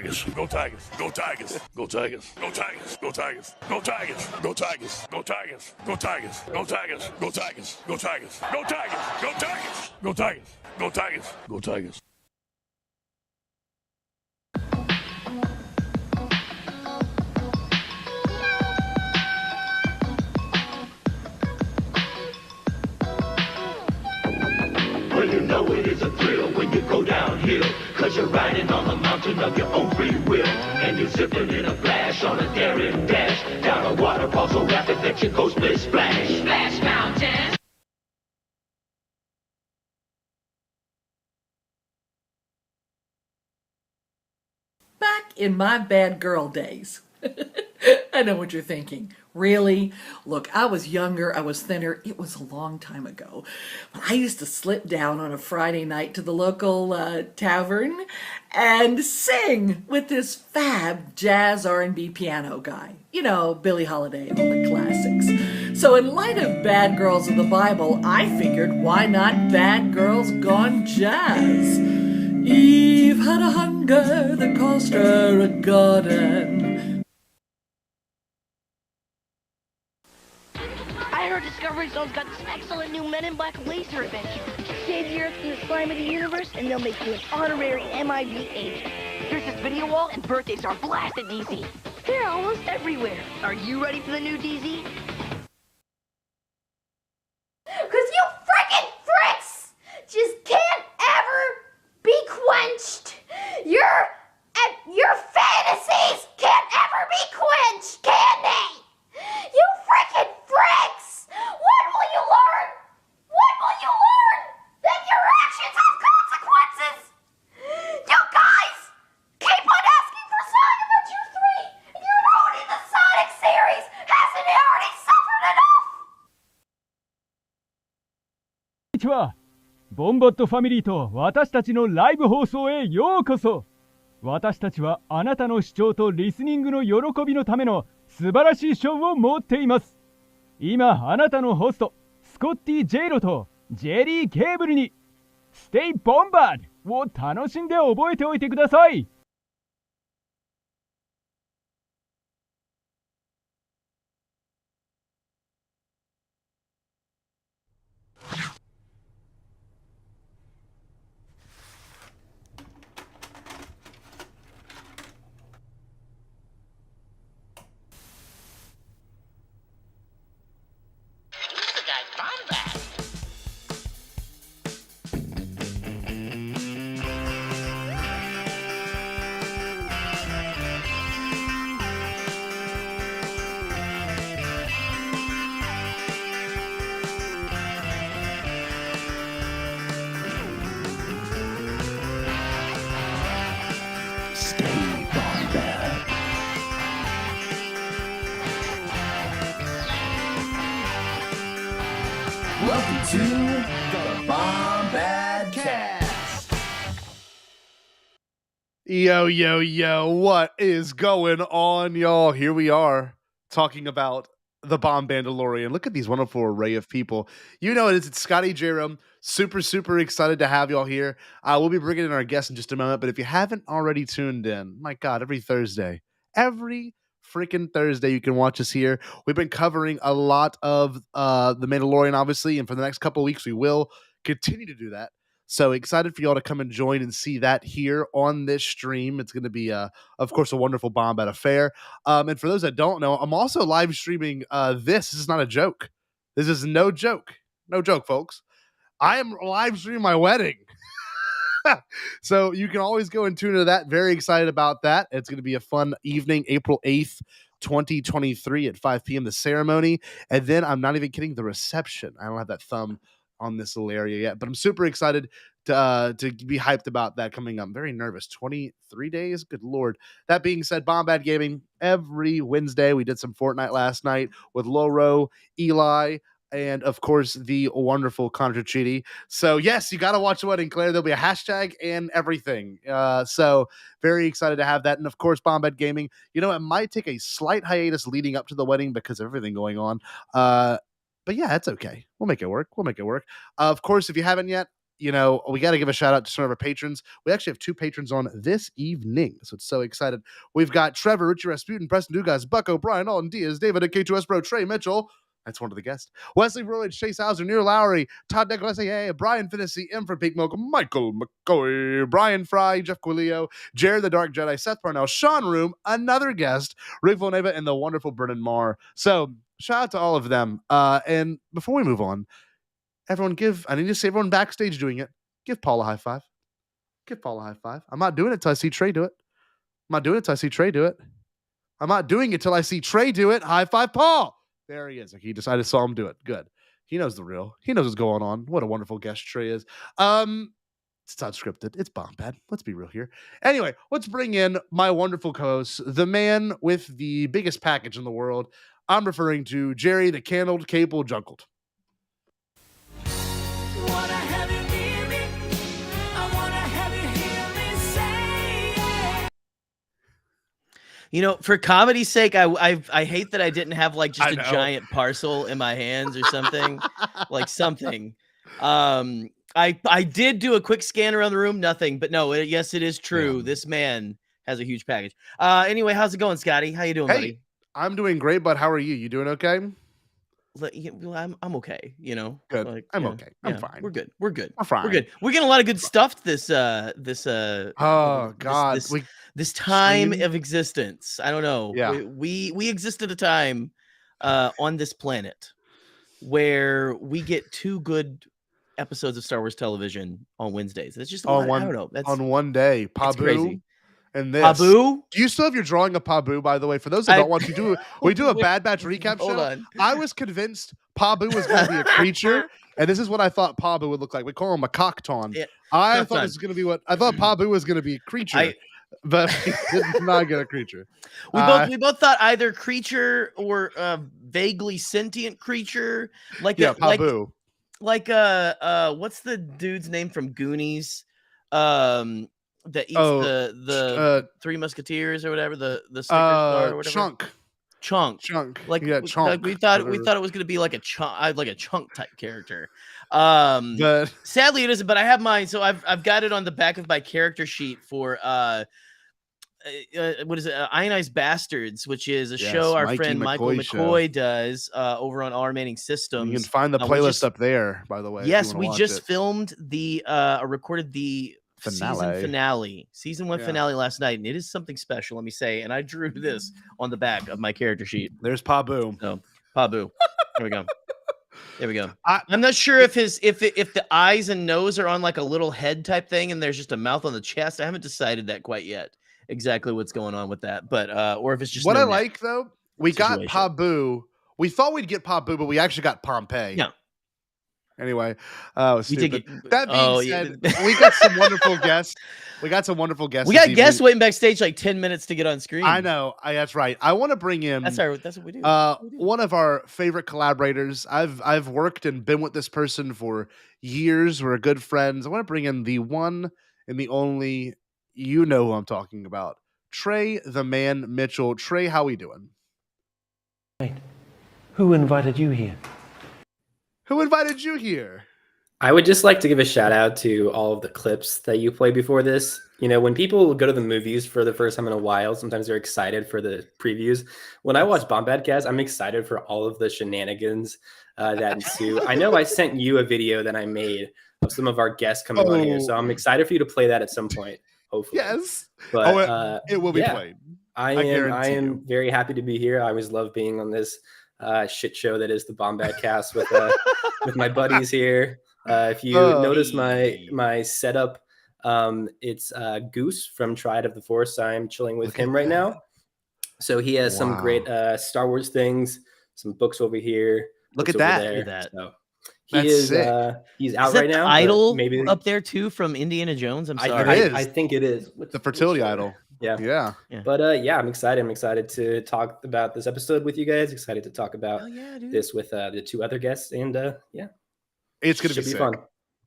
Tigers, go Tigers, go Tigers, go Tigers, go Tigers, go Tigers, go Tigers, go Tigers, go Tigers, go Tigers, go Tigers, go Tigers, go Tigers, go Tigers, go Tigers, go Tigers, go Tigers, go Tigers. Well, you know it is a thrill when you go downhill, 'cause you're riding on the mountain of your own free will, and you're zipping in a flash on a daring dash, down a waterfall so rapid that you go split splash. Splash Mountain! Back in my bad girl days. I know what you're thinking. Really? Look, I was younger, I was thinner. It was a long time ago. But I used to slip down on a Friday night to the local tavern and sing with this fab jazz R&B piano guy. You know, Billie Holiday and all the classics. So in light of Bad Girls of the Bible, I figured, why not Bad Girls Gone Jazz? Eve had a hunger that cost her a garden. I heard Discovery Zone's got this excellent new Men in Black laser adventure. Save the Earth from the slime of the universe, and they'll make you an honorary MIB agent. There's this video wall, and birthdays are blasted easy. They're almost everywhere. Are you ready for the new DZ? 'Cause you frickin' fricks just can't ever be quenched. Your fantasies can't ever be quenched, can they? You frickin' fricks! When will you learn? When will you learn that your actions have consequences? You guys keep on asking for Sonic Adventure 3, and you're ruining the Sonic series. Hasn't it already suffered enough? こんにちは。ボンバットファミリーと私たちのライブ放送へようこそ。私たちはあなたの視聴とリスニングの喜びのための素晴らしいショーを持っています。今あなたのホストスコッティ・ジェイロとジェリー・ケーブルに Stay Bombad を楽しんで覚えておいてください。Welcome to the Bombadcast. Yo, what is going on, y'all? Here we are talking about the Bomb Bandalorian. Look at these wonderful array of people. You know it is. It's Scotty J. Roome. Super excited to have y'all here. We'll be bringing in our guests in just a moment, but if you haven't already tuned in, my God, every freaking Thursday you can watch us here. We've been covering a lot of The Mandalorian, obviously, and for the next couple of weeks we will continue to do that. So excited for y'all to come and join and see that here on this stream. It's going to be, of course, a wonderful Bombad affair. And for those that don't know, I'm also live streaming this. This is not a joke. This is no joke. No joke, folks. I am live streaming my wedding. So you can always go and tune into that. Very excited about that. It's going to be a fun evening, April 8th, 2023 at 5 p.m. the ceremony. And then I'm not even kidding, the reception. I don't have that thumb on this little area yet, but I'm super excited to be hyped about that coming up. I'm very nervous. 23 days? Good Lord. That being said, Bombad Gaming every Wednesday. We did some Fortnite last night with Loro, Eli, and of course the wonderful Contra Chidi. So yes, you got to watch the wedding, Claire. There'll be a hashtag and everything. So very excited to have that. And of course, Bombad Gaming, you know, it might take a slight hiatus leading up to the wedding because of everything going on. But yeah, it's okay. We'll make it work. Of course, if you haven't yet, we got to give a shout out to some of our patrons. We actually have 2 patrons on this evening, so it's so excited. We've got Trevor, Richie Rasputin, Preston Dugas, Buck O'Brien, Alden Diaz, David, K2S Bro, Trey Mitchell. That's one of the guests. Wesley Roach, Chase Hauser, Neil Lowry, Todd Nicholas, Brian Finnessy, M from Pink Milk, Michael McCoy, Brian Fry, Jeff Quilio, Jared the Dark Jedi, Seth Parnell, Sean Roome, another guest, Rick Villaneva, and the wonderful Brennan Marr. So shout out to all of them. And before we move on, I need to see everyone backstage doing it. Give Paul a high five. Give Paul a high five. I'm not doing it till I see Trey do it. I'm not doing it till I see Trey do it. I'm not doing it till I see Trey do it. High five, Paul. There he is. I just saw him do it. Good. He knows the real. He knows what's going on. What a wonderful guest Trey is. It's not scripted. It's Bombad. Let's be real here. Anyway, let's bring in my wonderful co-host, the man with the biggest package in the world. I'm referring to Jerry the Candled Cable Junkled. For comedy's sake, I hate that I didn't have like just a giant parcel in my hands or something, like something. I did do a quick scan around the room, nothing, but no, yes, it is true. Yeah. This man has a huge package. Anyway, how's it going, Scotty? How you doing, buddy? I'm doing great, bud. How are you? You doing okay? I'm okay. Good. Like, I'm okay. I'm fine. We're good. We're fine. We're good. We're getting a lot of good stuff this oh God, this time of existence. I don't know. Yeah. We exist at a time on this planet where we get 2 good episodes of Star Wars television on Wednesdays. It's just I don't know. That's on one day. Pabu and this. Pabu? Do you still have your drawing of Pabu, by the way? For those that don't want to we do a Bad Batch recap show. Hold on. I was convinced Pabu was going to be a creature, and this is what I thought Pabu would look like. We call him a cockton. Yeah. I thought this was going to be I thought Pabu was going to be a creature. But he did not get a creature. We both thought either creature or vaguely sentient creature, Pabu. Like what's the dude's name from Goonies? That eats the 3 Musketeers or whatever, the Snickers bar or whatever. Chunk. Chunk. Like we thought it was gonna be like a chunk type character. But sadly it isn't. But I have mine, so I've got it on the back of my character sheet for what is it? Ionized Bastards, which is a show our friend Michael McCoy does over on All Remaining Systems. You can find the playlist up there, by the way. Yes, we just filmed recorded the season 1 finale last night, and it is something special, let me say. And I drew this on the back of my character sheet. There's Pabu. So Pabu. There we go. There we go. I'm not sure if the eyes and nose are on like a little head type thing, and there's just a mouth on the chest. I haven't decided that quite yet. Exactly what's going on with that, but or if it's just what I like though. We got Pabu. We thought we'd get Pabu, but we actually got Pompeii. Yeah. Anyway, stupid. That being said, we got some wonderful guests. We got some wonderful guests. We got guests waiting backstage like 10 minutes to get on screen. I know. That's right. I want to bring in. That's what we do. One of our favorite collaborators. I've worked and been with this person for years. We're good friends. I want to bring in the one and the only. You know who I'm talking about. Trey the Man Mitchell. Trey, how we doing? Wait, who invited you here? Who invited you here? I would just like to give a shout out to all of the clips that you played before this. When people go to the movies for the first time in a while, sometimes they're excited for the previews. When I watch Bombadcast, I'm excited for all of the shenanigans that ensue. I know I sent you a video that I made of some of our guests coming on here, so I'm excited for you to play that at some point. Hopefully. Yes. But it will be played. I am very happy to be here. I always love being on this shit show that is the Bombadcast with my buddies here. If you notice my setup, it's Goose from Triad of the Force. I'm chilling with him right now. So he has some great Star Wars things, some books over here. Look at that. There. Look at that. So, he's out right now. Idol maybe up there too from Indiana Jones. I'm sorry. I think it is the fertility idol. Yeah. But I'm excited. I'm excited to talk about this episode with you guys. Excited to talk about this with the 2 other guests. And it's gonna be fun.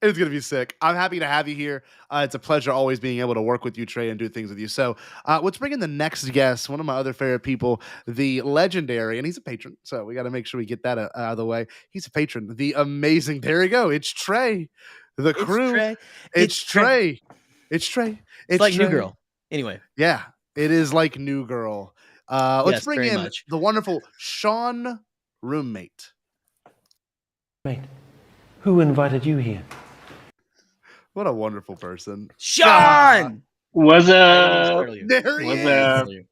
It's going to be sick. I'm happy to have you here. It's a pleasure always being able to work with you, Trey, and do things with you. So let's bring in the next guest, one of my other favorite people, the legendary, and he's a patron, so we got to make sure we get that out of the way. He's a patron. The amazing, there you go. It's Trey. The crew. Trey. It's Trey. It's Trey. It's like Trey. New Girl. Anyway. Yeah, it is like New Girl. Let's bring very in much. the wonderful Sean Roommate. Mate, who invited you here? What a wonderful person. Sean! Was there he is.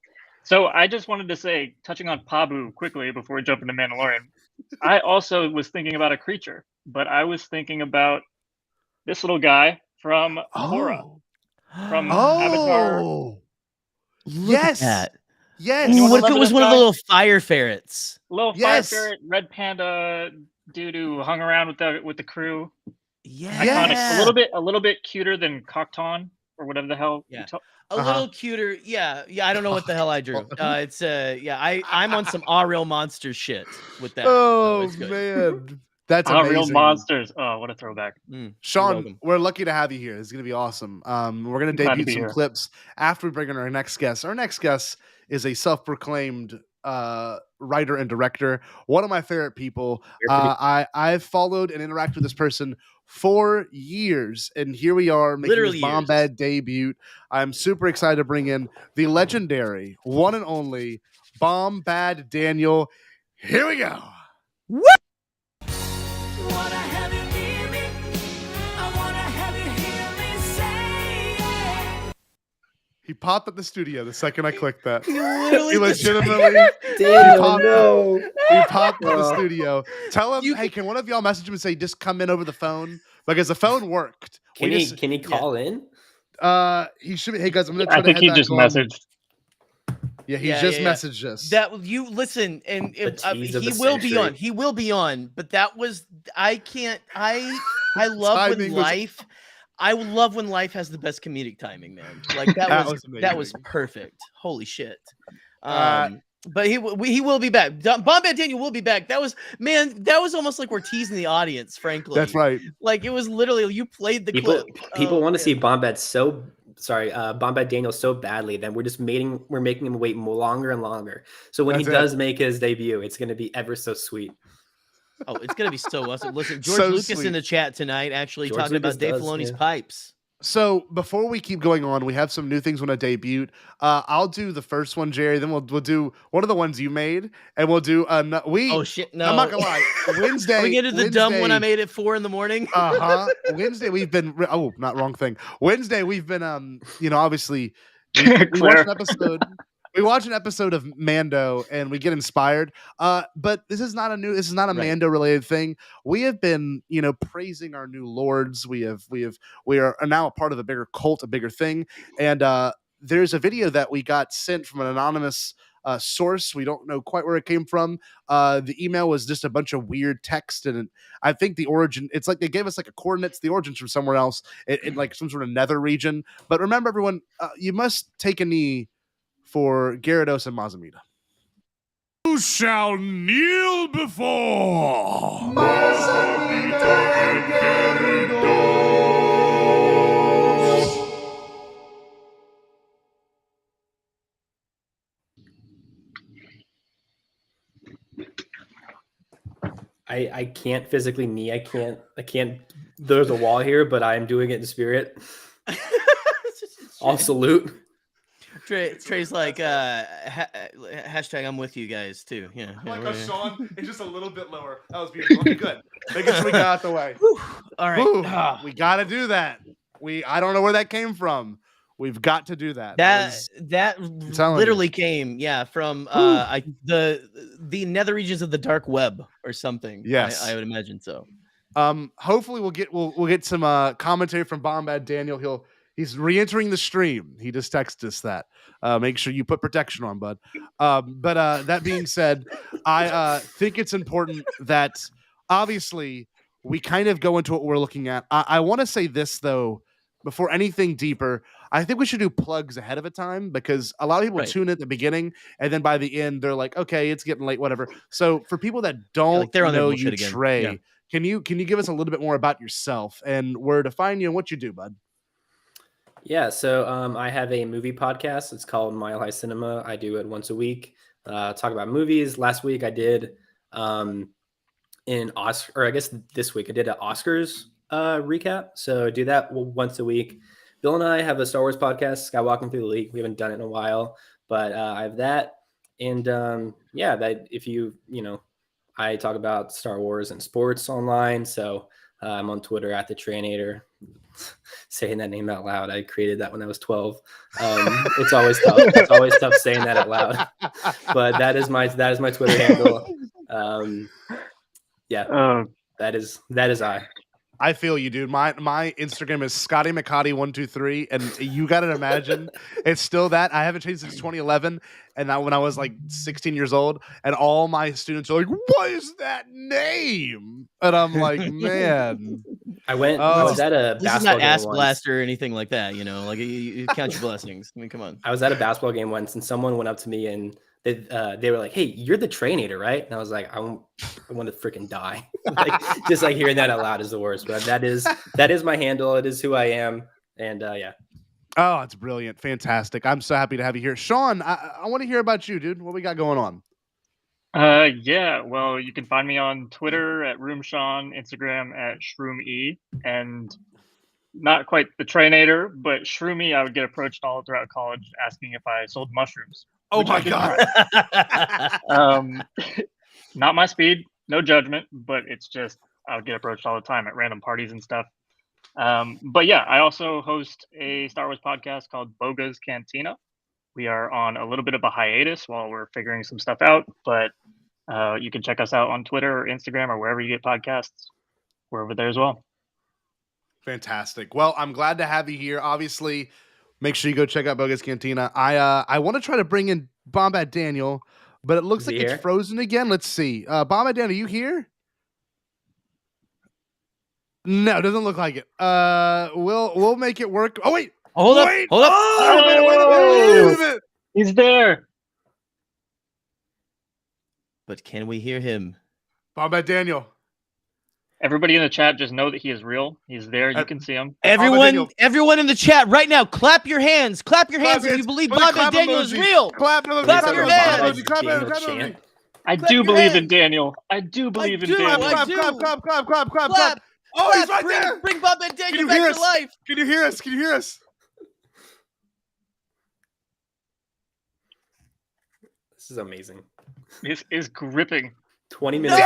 So I just wanted to say, touching on Pabu quickly before we jump into Mandalorian, I also was thinking about a creature, but I was thinking about this little guy from Korra, from Avatar. Yes. Yes. What if it was one of the little fire ferrets? Little fire ferret, red panda dude who hung around with the crew. Yeah. Iconic. A little bit cuter than Cocton or whatever the hell. Yeah. A little cuter. Yeah. I don't know what the hell I drew. I'm on some real monster shit with that. Oh man. That's amazing. Real monsters. Oh, what a throwback. Sean, we're lucky to have you here. It's going to be awesome. We're going to debut some clips after we bring in our next guest. Our next guest is a self-proclaimed writer and director. One of my favorite people. I've followed and interacted with this person for years, and here we are making his Bombad debut. I'm super excited to bring in the legendary, one and only Bombad Daniel. Here we go. What? He popped up the studio the second I clicked that. He legitimately he popped up the studio. Tell him, hey, can one of y'all message him and say, just come in over the phone? Because the phone worked. Can he call in? He should be. Hey guys, I'm gonna try I think he just messaged. Yeah, he just messaged us. That you listen, and he will be on. He will be on. But that was I love when life. I love when life has the best comedic timing, man. Like that was perfect. Holy shit. But he will be back. Bombad Daniel will be back. That was almost like we're teasing the audience, frankly. That's right. Like it was literally you played the clip. People want to see Bombad Bombad Daniel so badly, then we're making him wait longer and longer. So when he does make his debut, it's going to be ever so sweet. Oh, it's going to be so awesome. Listen, George Lucas in the chat tonight actually talking about Dave Filoni's pipes. So before we keep going on, we have some new things when I debut. I'll do the first one, Jerry. Then we'll do one of the ones you made, and we'll do Oh shit! No, I'm not gonna lie. Wednesday. Are we get to the dumb one I made at 4 a.m? Wednesday we've been. Oh, not wrong thing. Wednesday we've been. Obviously we watched an episode. We watch an episode of Mando and we get inspired. But this is not a Mando related thing. We have been, praising our new lords. We are now a part of a bigger cult, a bigger thing. And there's a video that we got sent from an anonymous source. We don't know quite where it came from. The email was just a bunch of weird text, and I think the origin, it's like they gave us like a coordinates. The origin's from somewhere else, in like some sort of nether region. But remember, everyone, you must take a knee for Gyarados and Mazamita. You shall kneel before Mazamita and Gyarados. I can't physically knee. I can't. There's a wall here, but I'm doing it in spirit. I'll salute. Trey's like hashtag I'm with you guys too. Yeah. I like how Sean is just a little bit lower. That was beautiful. Okay, good. Making sure we got out the way. All right. We got to do that. I don't know where that came from. We've got to do that. That literally came, from the nether regions of the dark web or something. Yes, I would imagine so. Hopefully we'll get some commentary from Bombad Daniel. He's re-entering the stream. He just texted us that. Make sure you put protection on, bud. But that being said, I think it's important that obviously we kind of go into what we're looking at. I want to say this though, before anything deeper. I think we should do plugs ahead of a time because a lot of people tune in at the beginning and then by the end they're like, okay, it's getting late, whatever. So for people that don't know you, Trey, can you give us a little bit more about yourself and where to find you and what you do, bud? Yeah, so I have a movie podcast. It's called Mile High Cinema. I do it once a week. Talk about movies. Last week I did this week I did an Oscars recap. So do that once a week. Bill and I have a Star Wars podcast, Skywalking Through the League. We haven't done it in a while, but I have that. And that if I talk about Star Wars and sports online. So I'm on Twitter at the Traynator. Saying that name out loud. I created that when I was 12. It's always tough. It's always tough saying that out loud. But that is my Twitter handle. That is I. I feel you, dude. My Instagram is Scotty McCotty123, and you got to imagine it's still that. I haven't changed since 2011, and that when I was like 16 years old, and all my students are like, "What is that name?" And I'm like, "Man." I was at a This is basketball not game Ass once. Blaster or anything like that, like you count your blessings. I mean, come on. I was at a basketball game once, and someone went up to me and they were like, "Hey, you're the Traynator, right?" And I was like, I want to freaking die. Just hearing that out loud is the worst. But that is my handle. It is who I am, and yeah. Oh, it's brilliant, fantastic! I'm so happy to have you here, Sean. I want to hear about you, dude. What we got going on? Well, you can find me on Twitter at RoomSean, Instagram at ShroomE, and not quite the Traynator, but ShroomE. I would get approached all throughout college asking if I sold mushrooms. Oh my God! Not my speed, no judgment, but it's just I would get approached all the time at random parties and stuff. But yeah, I also host a Star Wars podcast called Boga's Cantina. We are on a little bit of a hiatus while we're figuring some stuff out, but you can check us out on Twitter or Instagram or wherever you get podcasts. We're over there as well. Fantastic. Well, I'm glad to have you here. Obviously, make sure you go check out Boga's Cantina. I want to try to bring in Bombad Daniel, but it looks like it's frozen again. Let's see. Bombad Daniel, are you here? No, it doesn't look like it. We'll make it work. Oh wait. Hold up. Oh, wait a minute. He's there. But can we hear him? Bombad Daniel. Everybody in the chat just know that he is real. He's there. You can see him. Everyone in the chat right now, clap your hands. Clap your hands if you believe Bombad Daniel is real. Clap your hands. I do believe in Daniel. I do believe in Daniel. Clap. Oh, he's right there. Bring Bombad Daniel back to life. Can you hear us? Can you hear us? This is amazing. This is gripping. 20 minutes in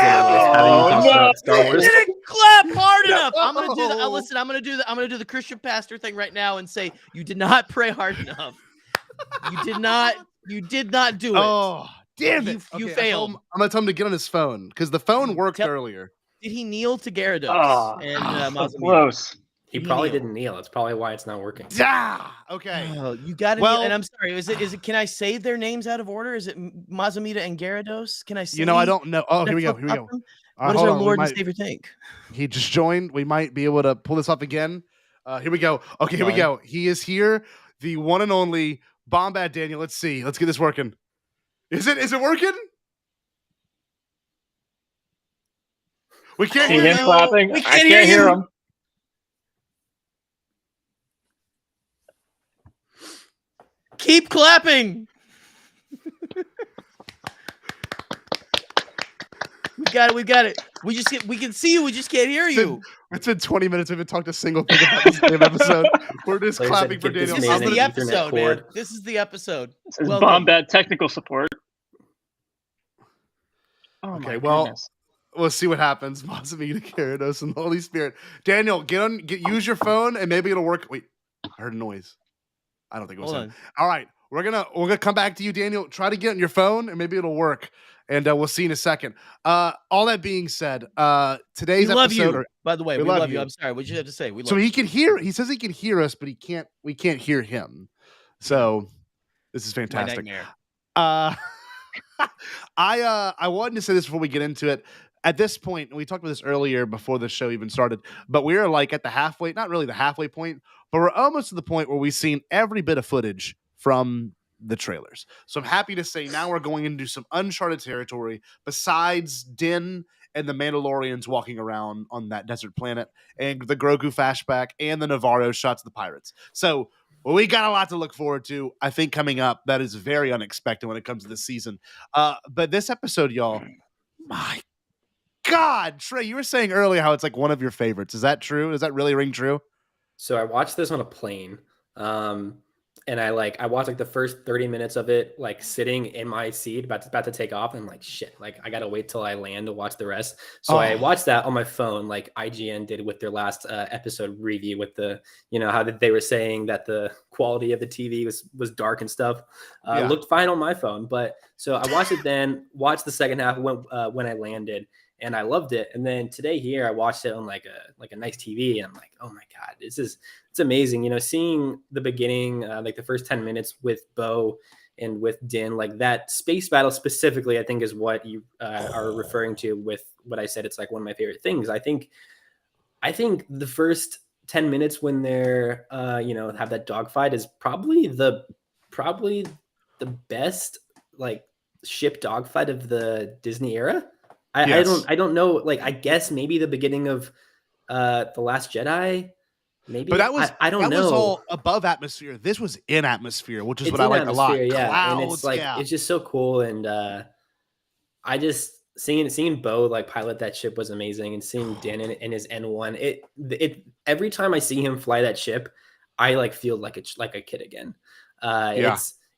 Star Wars. You didn't clap hard enough. I'm gonna do that. Listen, I'm gonna do the Christian pastor thing right now and say you did not pray hard enough. You did not do it. Oh, damn it! You failed. I'm gonna tell him to get on his phone because the phone worked earlier. Did he kneel to Gyarados? Close. He probably didn't kneel. That's probably why it's not working. Okay. Oh, you got it. Well, and I'm sorry. Is it? Can I say their names out of order? Is it Mazamita and Gyarados? Can I say? I don't know. Oh, here we go. What does our Lord and Savior think? He just joined. We might be able to pull this up again. Here we go. Okay, here we go. He is here. The one and only Bombad Daniel. Let's see. Let's get this working. Is it working? We can't hear him clapping. I can't hear him. Keep clapping. We got it. We can see you. We just can't hear you. It's been 20 minutes. We haven't talked a single thing about this damn episode. We're just clapping for Daniel. This is the episode, man. This is the episode. This is Bombad technical support. Oh, okay, well, we'll see what happens. Mazamita, Gyarados, and the Holy Spirit. Daniel, use your phone and maybe it'll work. Wait, I heard a noise. I don't think it was him. All right, we're gonna come back to you, Daniel. Try to get on your phone and maybe it'll work. And we'll see in a second. All that being said, today's love episode. You. By the way, we love you. I'm sorry. What did you have to say? We love he can hear. He says he can hear us, but we can't hear him. So this is fantastic. My nightmare. I wanted to say this before we get into it. At this point, and we talked about this earlier before the show even started, but we are like at the halfway, not really the halfway point, but we're almost to the point where we've seen every bit of footage from the trailers. So I'm happy to say now we're going into some uncharted territory besides Din and the Mandalorians walking around on that desert planet and the Grogu flashback and the Navarro shots of the pirates. So we got a lot to look forward to, I think, coming up. That is very unexpected when it comes to this season. But this episode, y'all, my God, Trey, you were saying earlier how it's like one of your favorites. Is that true? Does that really ring true? So I watched this on a plane. And I watched like the first 30 minutes of it, like sitting in my seat, about to take off. And I'm like, shit, like I gotta wait till I land to watch the rest. So I watched that on my phone, like IGN did with their last episode review, with the, how they were saying that the quality of the TV was dark and stuff. Looked fine on my phone, but so I watched it, then watched the second half when I landed, and I loved it. And then today here, I watched it on like a nice TV, and I'm like, oh my God, it's amazing. Seeing the beginning, like the first 10 minutes with Bo and with Din, like that space battle specifically, I think is what you are referring to with what I said. It's like one of my favorite things. I think the first 10 minutes when they're, have that dogfight is probably the best like ship dogfight of the Disney era. I don't know. Like, I guess maybe the beginning of The Last Jedi, maybe. But that was I don't know. That was all above atmosphere. This was in atmosphere, which is It's what I in like a lot. atmosphere, Clouds, and it's like it's just so cool. And I just seeing Bo like pilot that ship was amazing, and seeing Dan in his N1. It every time I see him fly that ship, I like feel like a kid again.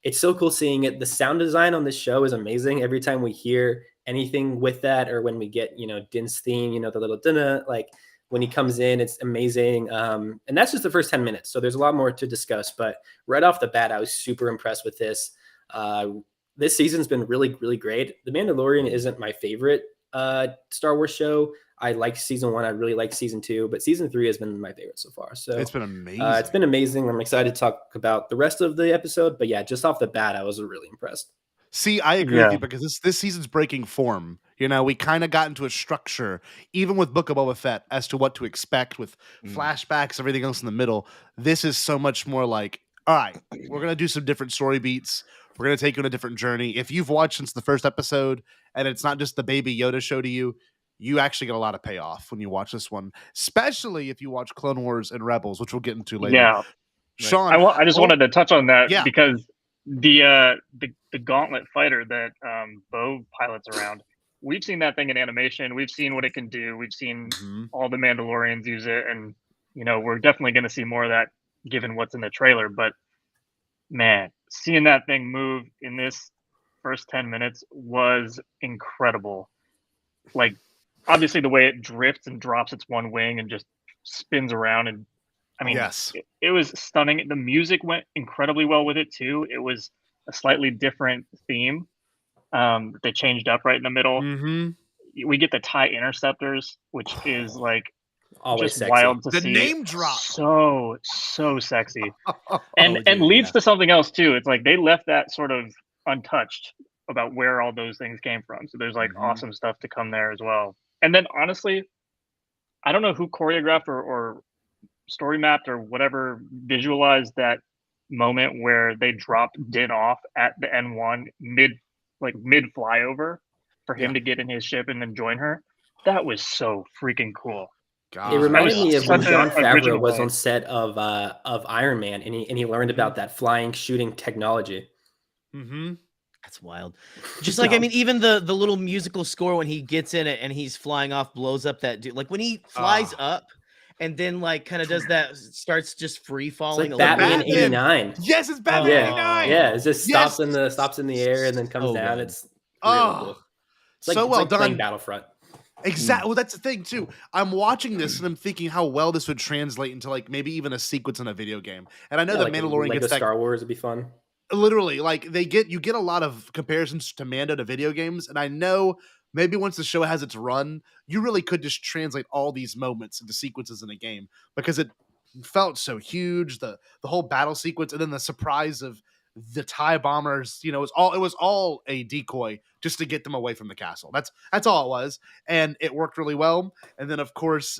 It's so cool seeing it. The sound design on this show is amazing. Every time we hear anything with that, or when we get Din's theme, the little dinner, like when he comes in, it's amazing. And that's just the first 10 minutes, so there's a lot more to discuss, but right off the bat I was super impressed with this. This season's been really, really great. The Mandalorian isn't my favorite Star Wars show. I like season 1, I really like season 2, but season 3 has been my favorite so far. So it's been amazing. It's been amazing. I'm excited to talk about the rest of the episode, but yeah, just off the bat I was really impressed. See, I agree with you, because this season's breaking form. We kind of got into a structure, even with Book of Boba Fett, as to what to expect with flashbacks, everything else in the middle. This is so much more like, all right, we're going to do some different story beats. We're going to take you on a different journey. If you've watched since the first episode, and it's not just the Baby Yoda show to you, you actually get a lot of payoff when you watch this one, especially if you watch Clone Wars and Rebels, which we'll get into later. Yeah. Sean, I just wanted to touch on that because the gauntlet fighter that Bo pilots around, we've seen that thing in animation. We've seen what it can do. We've seen all the Mandalorians use it, and we're definitely going to see more of that given what's in the trailer. But man, seeing that thing move in this first 10 minutes was incredible. Like, obviously the way it drifts and drops its one wing and just spins around, and I mean, it was stunning. The music went incredibly well with it too. It was a slightly different theme that they changed up right in the middle. We get the TIE interceptors, which is like always just sexy. Wild to see. The name drop, so sexy, and leads to something else too. It's like they left that sort of untouched about where all those things came from. So there's like awesome stuff to come there as well. And then honestly, I don't know who choreographed or story mapped or whatever visualized that moment where they dropped Din off at the N1 mid flyover for him to get in his ship and then join her. That was so freaking cool. God. It reminded me of when Jon Favreau was on set of Iron Man, and he learned about that flying shooting technology. That's wild. Just like, I mean, even the little musical score when he gets in it and he's flying off, blows up that dude. Like when he flies up and then like kind of does that, starts just free falling. It's like Batman 89. Yes, it's Batman 89. Yeah, it just stops in the air and then comes down. God. It's really cool. It's like, so well like done. Battlefront. Exactly. Well, that's the thing too. I'm watching this and I'm thinking how well this would translate into like maybe even a sequence in a video game. And I know that Mandalorian gets that. Star Wars would be fun. Literally, like you get a lot of comparisons to Mando to video games, and I know maybe once the show has its run, you really could just translate all these moments into sequences in a game, because it felt so huge. The whole battle sequence, and then the surprise of the TIE bombers, it was all a decoy just to get them away from the castle. That's all it was, and it worked really well. And then of course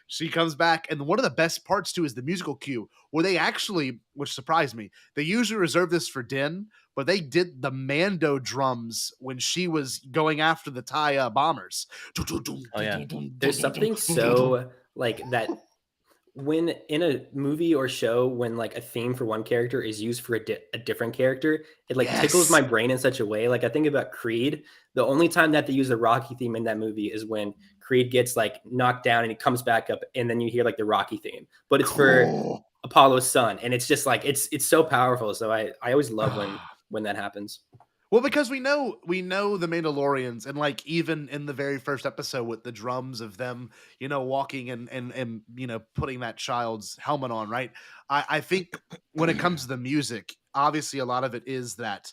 she comes back, and one of the best parts too is the musical cue, where they actually, which surprised me, they usually reserve this for Din, but they did the Mando drums when she was going after the TIE bombers. Oh yeah, there's something so like that. when in a movie or show, when like a theme for one character is used for a different character, it like tickles my brain in such a way. Like I think about Creed. The only time that they use the Rocky theme in that movie is when Creed gets like knocked down and he comes back up, and then you hear like the Rocky theme. But it's for Apollo's son, and it's just like it's so powerful. So I always love when that happens. Well, because we know the Mandalorians, and like even in the very first episode with the drums of them, walking and putting that child's helmet on, right? I think when it comes to the music, obviously a lot of it is that,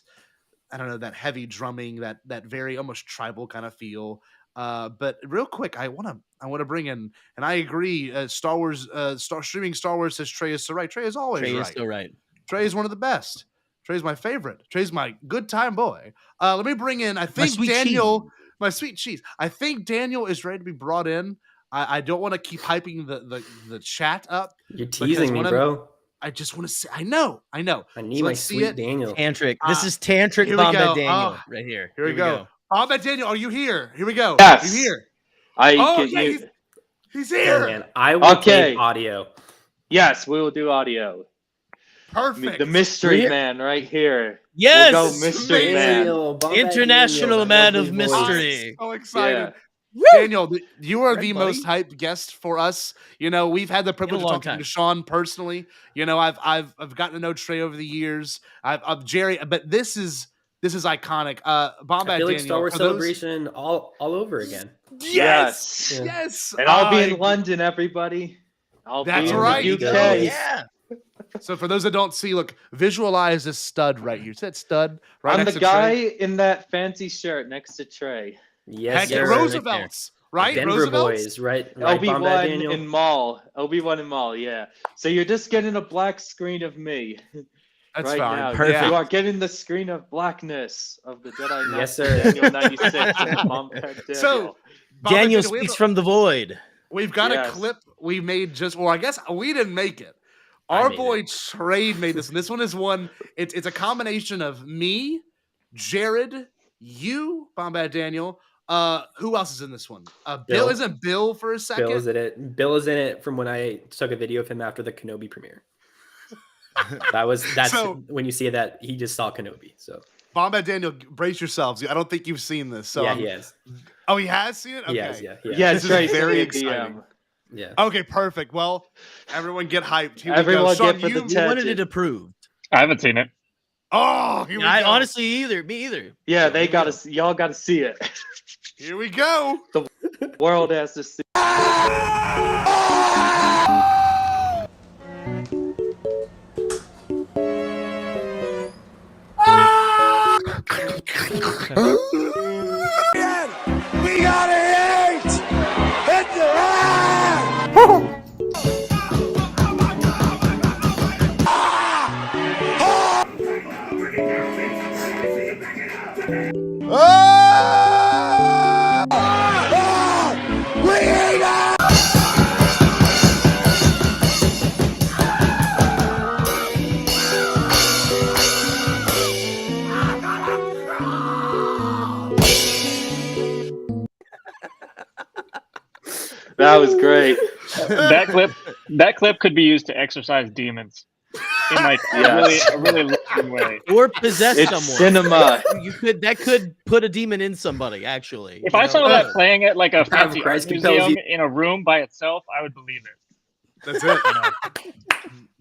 I don't know, that heavy drumming, that very almost tribal kind of feel. But real quick, I want to bring in, and I agree. Star Wars, streaming Star Wars says Trey is so right. Trey is always right. Trey is so right. Trey is one of the best. Trey's my favorite. Trey's my good time boy. Let me bring in, I think Daniel, my sweet cheese. I think Daniel is ready to be brought in. I don't want to keep hyping the chat up. You're teasing me, bro. I just want to see. I know. I need my sweet Daniel. Tantric. This is Tantric Bombad Daniel right here. Here we go. Bombad Daniel, are you here? Here we go. Yes. Are you here? He's here. Oh, man. I will take audio. Yes, we will do audio. Perfect. The mystery man right here. Yes. We'll go mystery man. International man of mystery. So excited. Yeah. Daniel, you are the most hyped guest for us. We've had the privilege of talking to Sean personally. I've gotten to know Trey over the years. I've Jerry, but this is iconic. Bombad I feel like Daniel, Star Wars Celebration all over again. Yes. And I'll be in London, everybody. That's right. The UK. Yeah. So for those that don't see, look, visualize this stud right here. See that stud right I'm next the to guy Trey? in that fancy shirt next to Trey. Yes, Heck, Roosevelt's, right? Denver Roosevelt's? boys, right? Obi-Wan and Maul. Obi-Wan and Maul, yeah. So you're just getting a black screen of me. That's right fine. now. Perfect. You are getting the screen of blackness of the Jedi Yes, Master sir. Daniel 96 and Bombad Daniel. So Daniel speaks from the void. We've got a clip we made I guess we didn't make it. Our boy Trey made this. And this one is one. It's a combination of me, Jared, you, Bombad Daniel. Who else is in this one? Bill isn't Bill for a second. Bill is in it from when I took a video of him after the Kenobi premiere. That's when you see that he just saw Kenobi. So Bombad Daniel, brace yourselves. I don't think you've seen this. So yeah, he has. Oh, he has seen it. Okay. Yeah. This is very exciting. Yeah. Okay, perfect. Well, everyone get hyped. Here Everyone we go. get Sean, for the You wanted it approved. I haven't seen it. Oh, here we go. Honestly, me either. Yeah, y'all gotta see it. Here we go. The world has to see. We got it! Hit That was great. That clip could be used to exorcise demons in like a really loving way, or possess it's someone. Cinema. That could put a demon in somebody. Actually, if I saw that playing at like a fancy art Christ compels museum in a room by itself, I would believe it. That's it.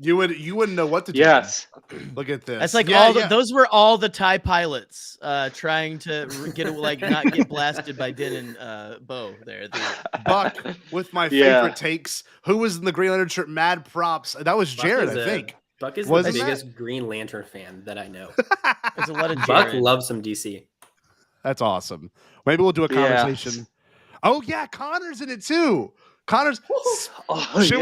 You wouldn't know what to do. Yes. Look at this. That's like those were all the TIE pilots trying to get not get blasted by Din and Bo there. Buck with my favorite takes. Who was in the Green Lantern shirt? Mad props. That was Jared, I think. Buck is the biggest Green Lantern fan that I know. There's a lot of Buck loves some DC. That's awesome. Maybe we'll do a conversation. Yeah. Oh yeah, Connor's in it too. Connor's. Should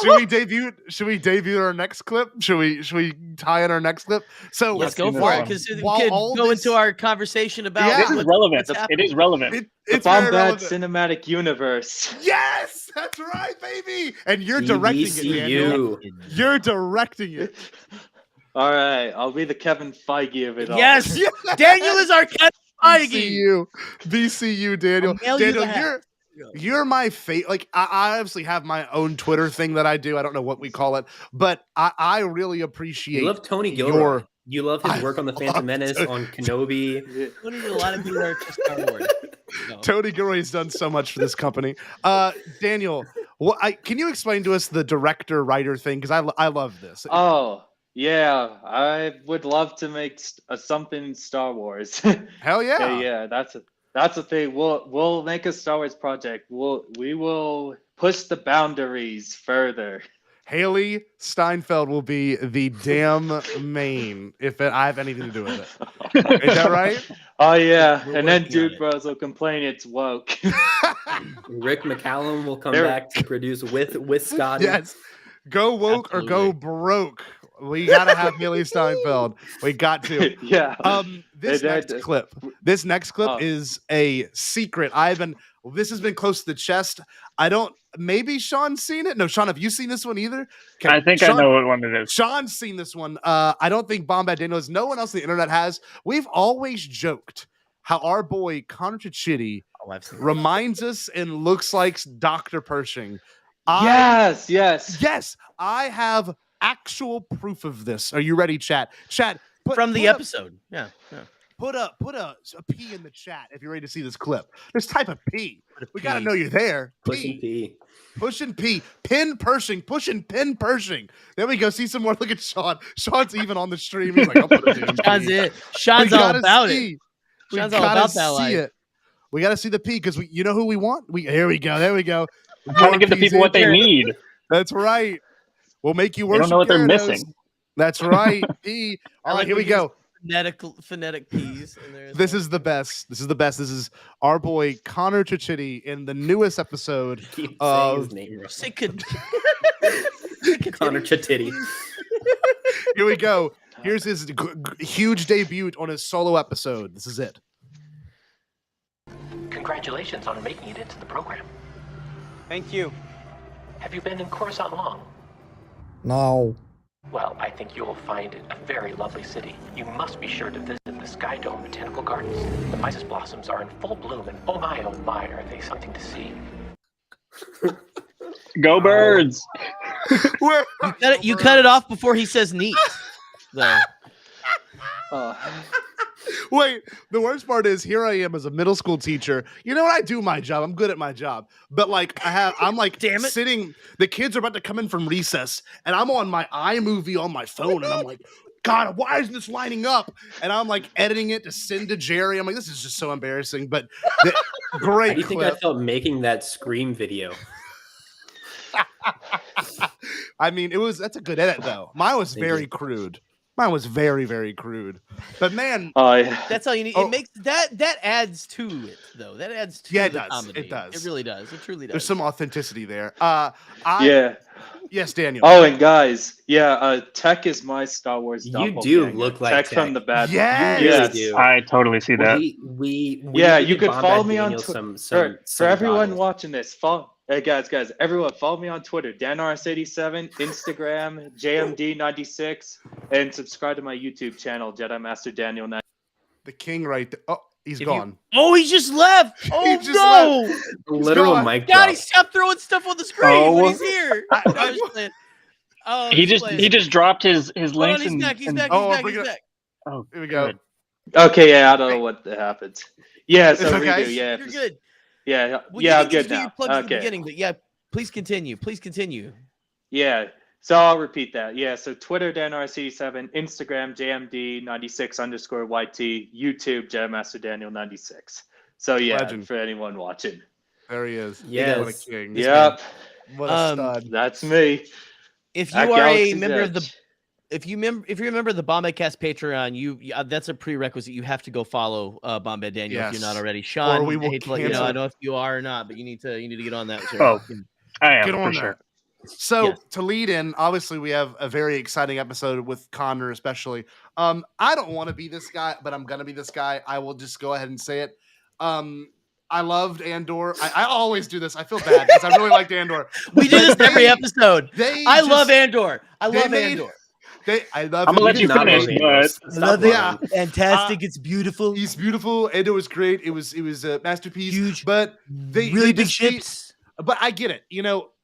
we debut our next clip? Should we tie in our next clip? So let's go for it, because we could go into our conversation about this is relevant. It is relevant. It's the Bombad cinematic universe. Yes, that's right, baby. And you're directing it, Daniel. You're directing it. All right, I'll be the Kevin Feige of it all. Yes, Daniel is our Kevin Feige. BCU, Daniel. Daniel, You're my like I obviously have my own Twitter thing that I do. I don't know what we call it, but I really appreciate. You love Tony Gilroy. You love his work on the Phantom Menace, on Kenobi. Tony did a lot of people are to Star Wars. Tony Gilroy's done so much for this company. Daniel, can you explain to us the director writer thing? Because I love this. Oh yeah, I would love to make something Star Wars. Hell yeah! Yeah, that's a thing. We'll make a Star Wars project. We will push the boundaries further. Haley Steinfeld will be the damn main if I have anything to do with it. Is that right? Oh yeah, and then Dude Bros will complain it's woke. Rick McCallum will come back to produce with Scott. Yes, go woke Absolutely. Or go broke. We gotta have Haley Steinfeld. We got to. Yeah. This next clip is a secret. This has been close to the chest. Maybe Sean's seen it. No, Sean, have you seen this one either? Okay. I think Sean, I know what one it is. Sean's seen this one. I don't think Bombad Daniel has. No one else on the internet has. We've always joked how our boy Connor Chichiti reminds us and looks like Dr. Pershing. Yes. I have actual proof of this. Are you ready, chat? Chat from the episode. Yeah. Put a P in the chat if you're ready to see this clip. Just type a P. We got to know you're there. Pushing P. Pushing P. Pin Pershing. Pushing Pin Pershing. There we go. See some more. Look at Sean. Sean's even on the stream. He's like, I'll put it in. Sean's all about it. Sean's all about that life. We got to see the P because you know who we want? Here we go. There we go. We're trying to give the people what they need. That's right. We'll make you worship. They don't know what they're missing. That's right. P. All right, here we go. Phonetic P's in there. This is the best. This is our boy Connor Chichiti in the newest episode of his name Connor Chichiti. Here we go. Here's his huge debut on his solo episode. This is it. Congratulations on making it into the program. Thank you. Have you been in Coruscant long? No. Well, I think you will find it a very lovely city. You must be sure to visit the Sky Dome Botanical Gardens. The mysis blossoms are in full bloom, and oh my, are they something to see. Go birds! You cut it off before he says neat. Wait, the worst part is here I am as a middle school teacher. You know what? I do my job. I'm good at my job. But I'm like damn it. Sitting, the kids are about to come in from recess, and I'm on my iMovie on my phone, and I'm like, God, why isn't this lining up? And I'm like editing it to send to Jerry. I'm like, this is just so embarrassing. But great. How do you think I felt making that Scream video? I mean, that's a good edit though. Mine was very crude. Mine was very, very crude. But man, that's all you need. It makes that adds to it though. That adds to it the does. comedy. It does. It really does. It truly does. There's some authenticity there. Yes, Daniel. Oh, and guys, Tech is my Star Wars. You do look like Tech from the bad. Yes, you do. I totally see that. We you could follow me on Twitter. For everyone watching this, hey guys, everyone follow me on Twitter, DanRS87, Instagram, JMD96, and subscribe to my YouTube channel, Jedi Master Daniel. The king right there. Oh, he's gone. He just left. Oh just left. Literal mic drop. God, he stopped throwing stuff on the screen when he's here. He just dropped his links. He's back. He's back. Oh, here we go. Good. Okay, I don't know what happens. Yeah, so okay. redo. Yeah, you're good. Yeah, I'm good now. Okay. At the beginning, but please continue. Yeah, so I'll repeat that. Yeah, so Twitter, DanRS87, Instagram, JMD96_YT, YouTube, Jedi Master Daniel 96. So Legend. For anyone watching. There he is. Yes. What a king. Yep. What a stud. That's me. If you are a member of the If you're a member of the Bombadcast Patreon, that's a prerequisite. You have to go follow Bombad Daniel if you're not already. Sean, I hate to let you know, I know if you are or not, but you need to get on that. Oh, I am get on for sure. So to lead in, obviously we have a very exciting episode with Connor, especially. I don't want to be this guy, but I'm gonna be this guy. I will just go ahead and say it. I loved Andor. I always do this. I feel bad because I really liked Andor. We do this every episode. I love Andor. I love I'm gonna let you finish, but fantastic. It's beautiful. It's beautiful, and it was great. It was a masterpiece. Huge, but really big ships. But I get it.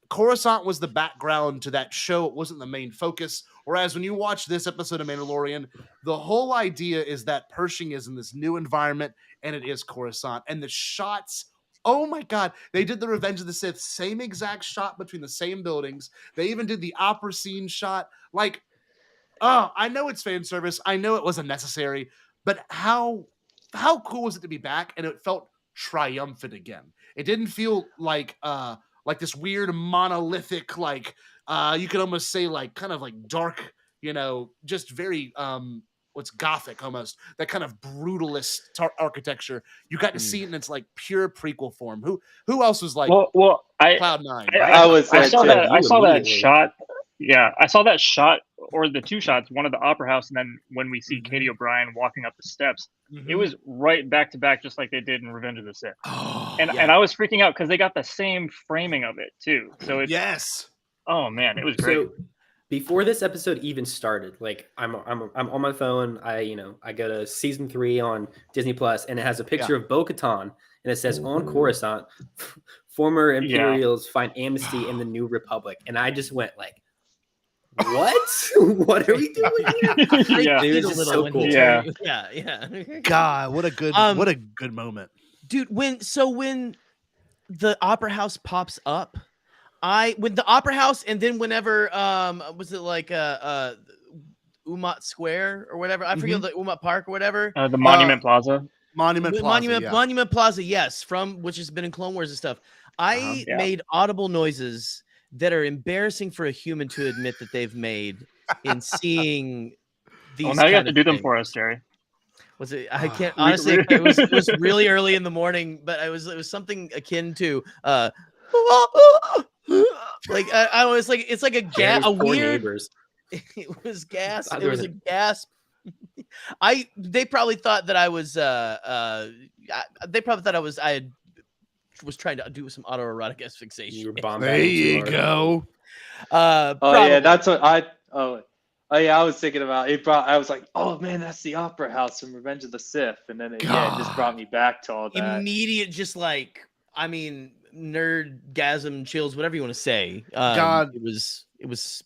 Coruscant was the background to that show. It wasn't the main focus. Whereas when you watch this episode of Mandalorian, the whole idea is that Pershing is in this new environment, and it is Coruscant. And the shots, oh my God, they did the Revenge of the Sith, same exact shot between the same buildings. They even did the opera scene shot. Like, oh, I know it's fan service. I know it wasn't necessary, but how cool was it to be back? And it felt triumphant again. It didn't feel like this weird monolithic, you could almost say kind of dark, just very what's Gothic almost, that kind of brutalist architecture. You got to see it in its pure prequel form. Who else was like? Well, Cloud9. I saw that shot. Yeah, I saw that shot, or the two shots, one of the Opera House, and then when we see Katie O'Brien walking up the steps, it was right back to back, just like they did in Revenge of the Sith. And I was freaking out because they got the same framing of it too. So it's, oh man, it was great. So before this episode even started, I'm on my phone. I go to season 3 on Disney Plus, and it has a picture of Bo-Katan, and it says on Coruscant, former Imperials find amnesty in the New Republic, and I just went what? What are we doing here? Dude, it's just so cool. Yeah. God, what a good moment, dude. When the Opera House pops up, when the Opera House, and then whenever was it Umat Square or whatever? I forget, the Umat Park or whatever. The Monument Plaza. Monument Plaza, yes, which has been in Clone Wars and stuff. I made audible noises that are embarrassing for a human to admit that they've made in seeing these. Well, now you have to do them for us, Jerry. Was it? I can't honestly. It was really early in the morning, but it was something akin to I was like, it's like a weird. Neighbors. It was gas. It was a gasp. They probably thought that I was. They probably thought I was trying to do some autoerotic asphyxiation. You were there you go. That's what I was thinking about. I was like, oh man, that's the Opera House from Revenge of the Sith, and then it just brought me back to all that. Immediate, nerdgasm, chills, whatever you want to say. God, it was. It was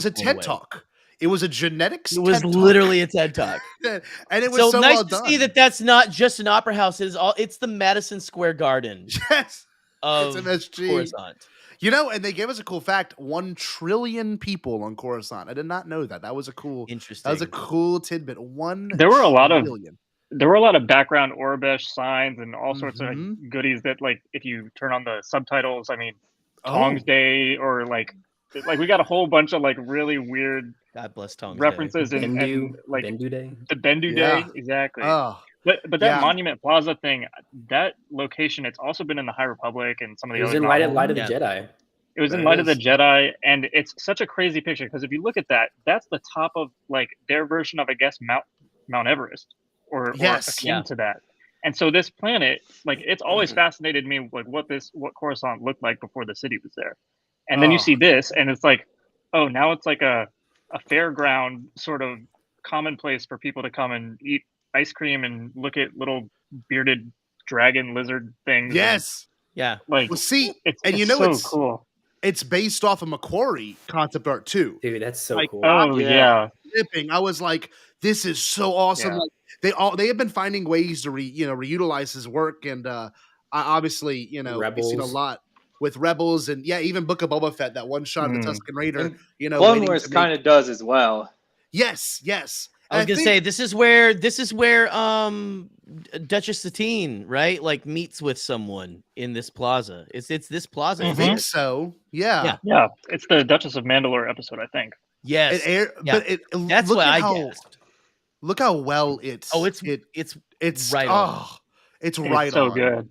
a TED Talk. It was a genetics. It was literally a TED Talk, and it was so nice well to done. see that that's not just an opera house. It's the Madison Square Garden. Yes, of it's MSG. Coruscant. And they gave us a cool fact: 1 trillion people on Coruscant. I did not know that. That was a cool, interesting. That was a cool tidbit. There were a lot of background Orbesh signs and all sorts of goodies that, if you turn on the subtitles, Tong's Day, or we got a whole bunch of really weird. God bless Tong's references Day. and Bendu Day. The Bendu Day, exactly. Oh, but that Monument Plaza thing, that location, it's also been in the High Republic and some of the other. It was in Light of the Jedi. It was in Light of the Jedi, and it's such a crazy picture because if you look at that, that's the top of their version of, I guess, Mount Everest, or akin to that. And so this planet, it's always fascinated me, what Coruscant looked like before the city was there. And then you see this, and it's now it's like a fairground sort of commonplace for people to come and eat ice cream and look at little bearded dragon lizard things. Yes. Yeah. It's so cool. It's based off of Macquarie concept art too. Dude, that's so cool. Oh yeah. I was like, this is so awesome. Yeah. They have been finding ways to reutilize his work, and obviously, we've seen a lot with Rebels, and even Book of Boba Fett, that one shot of the Tusken Raider. Clone Wars kind of does as well. Yes. I was gonna say this is where Duchess Satine, right, meets with someone in this plaza. It's this plaza. I think so. Yeah. It's the Duchess of Mandalore episode, I think. Yes. But that's what I guessed. Look how well it's right on. It's right so on. Good.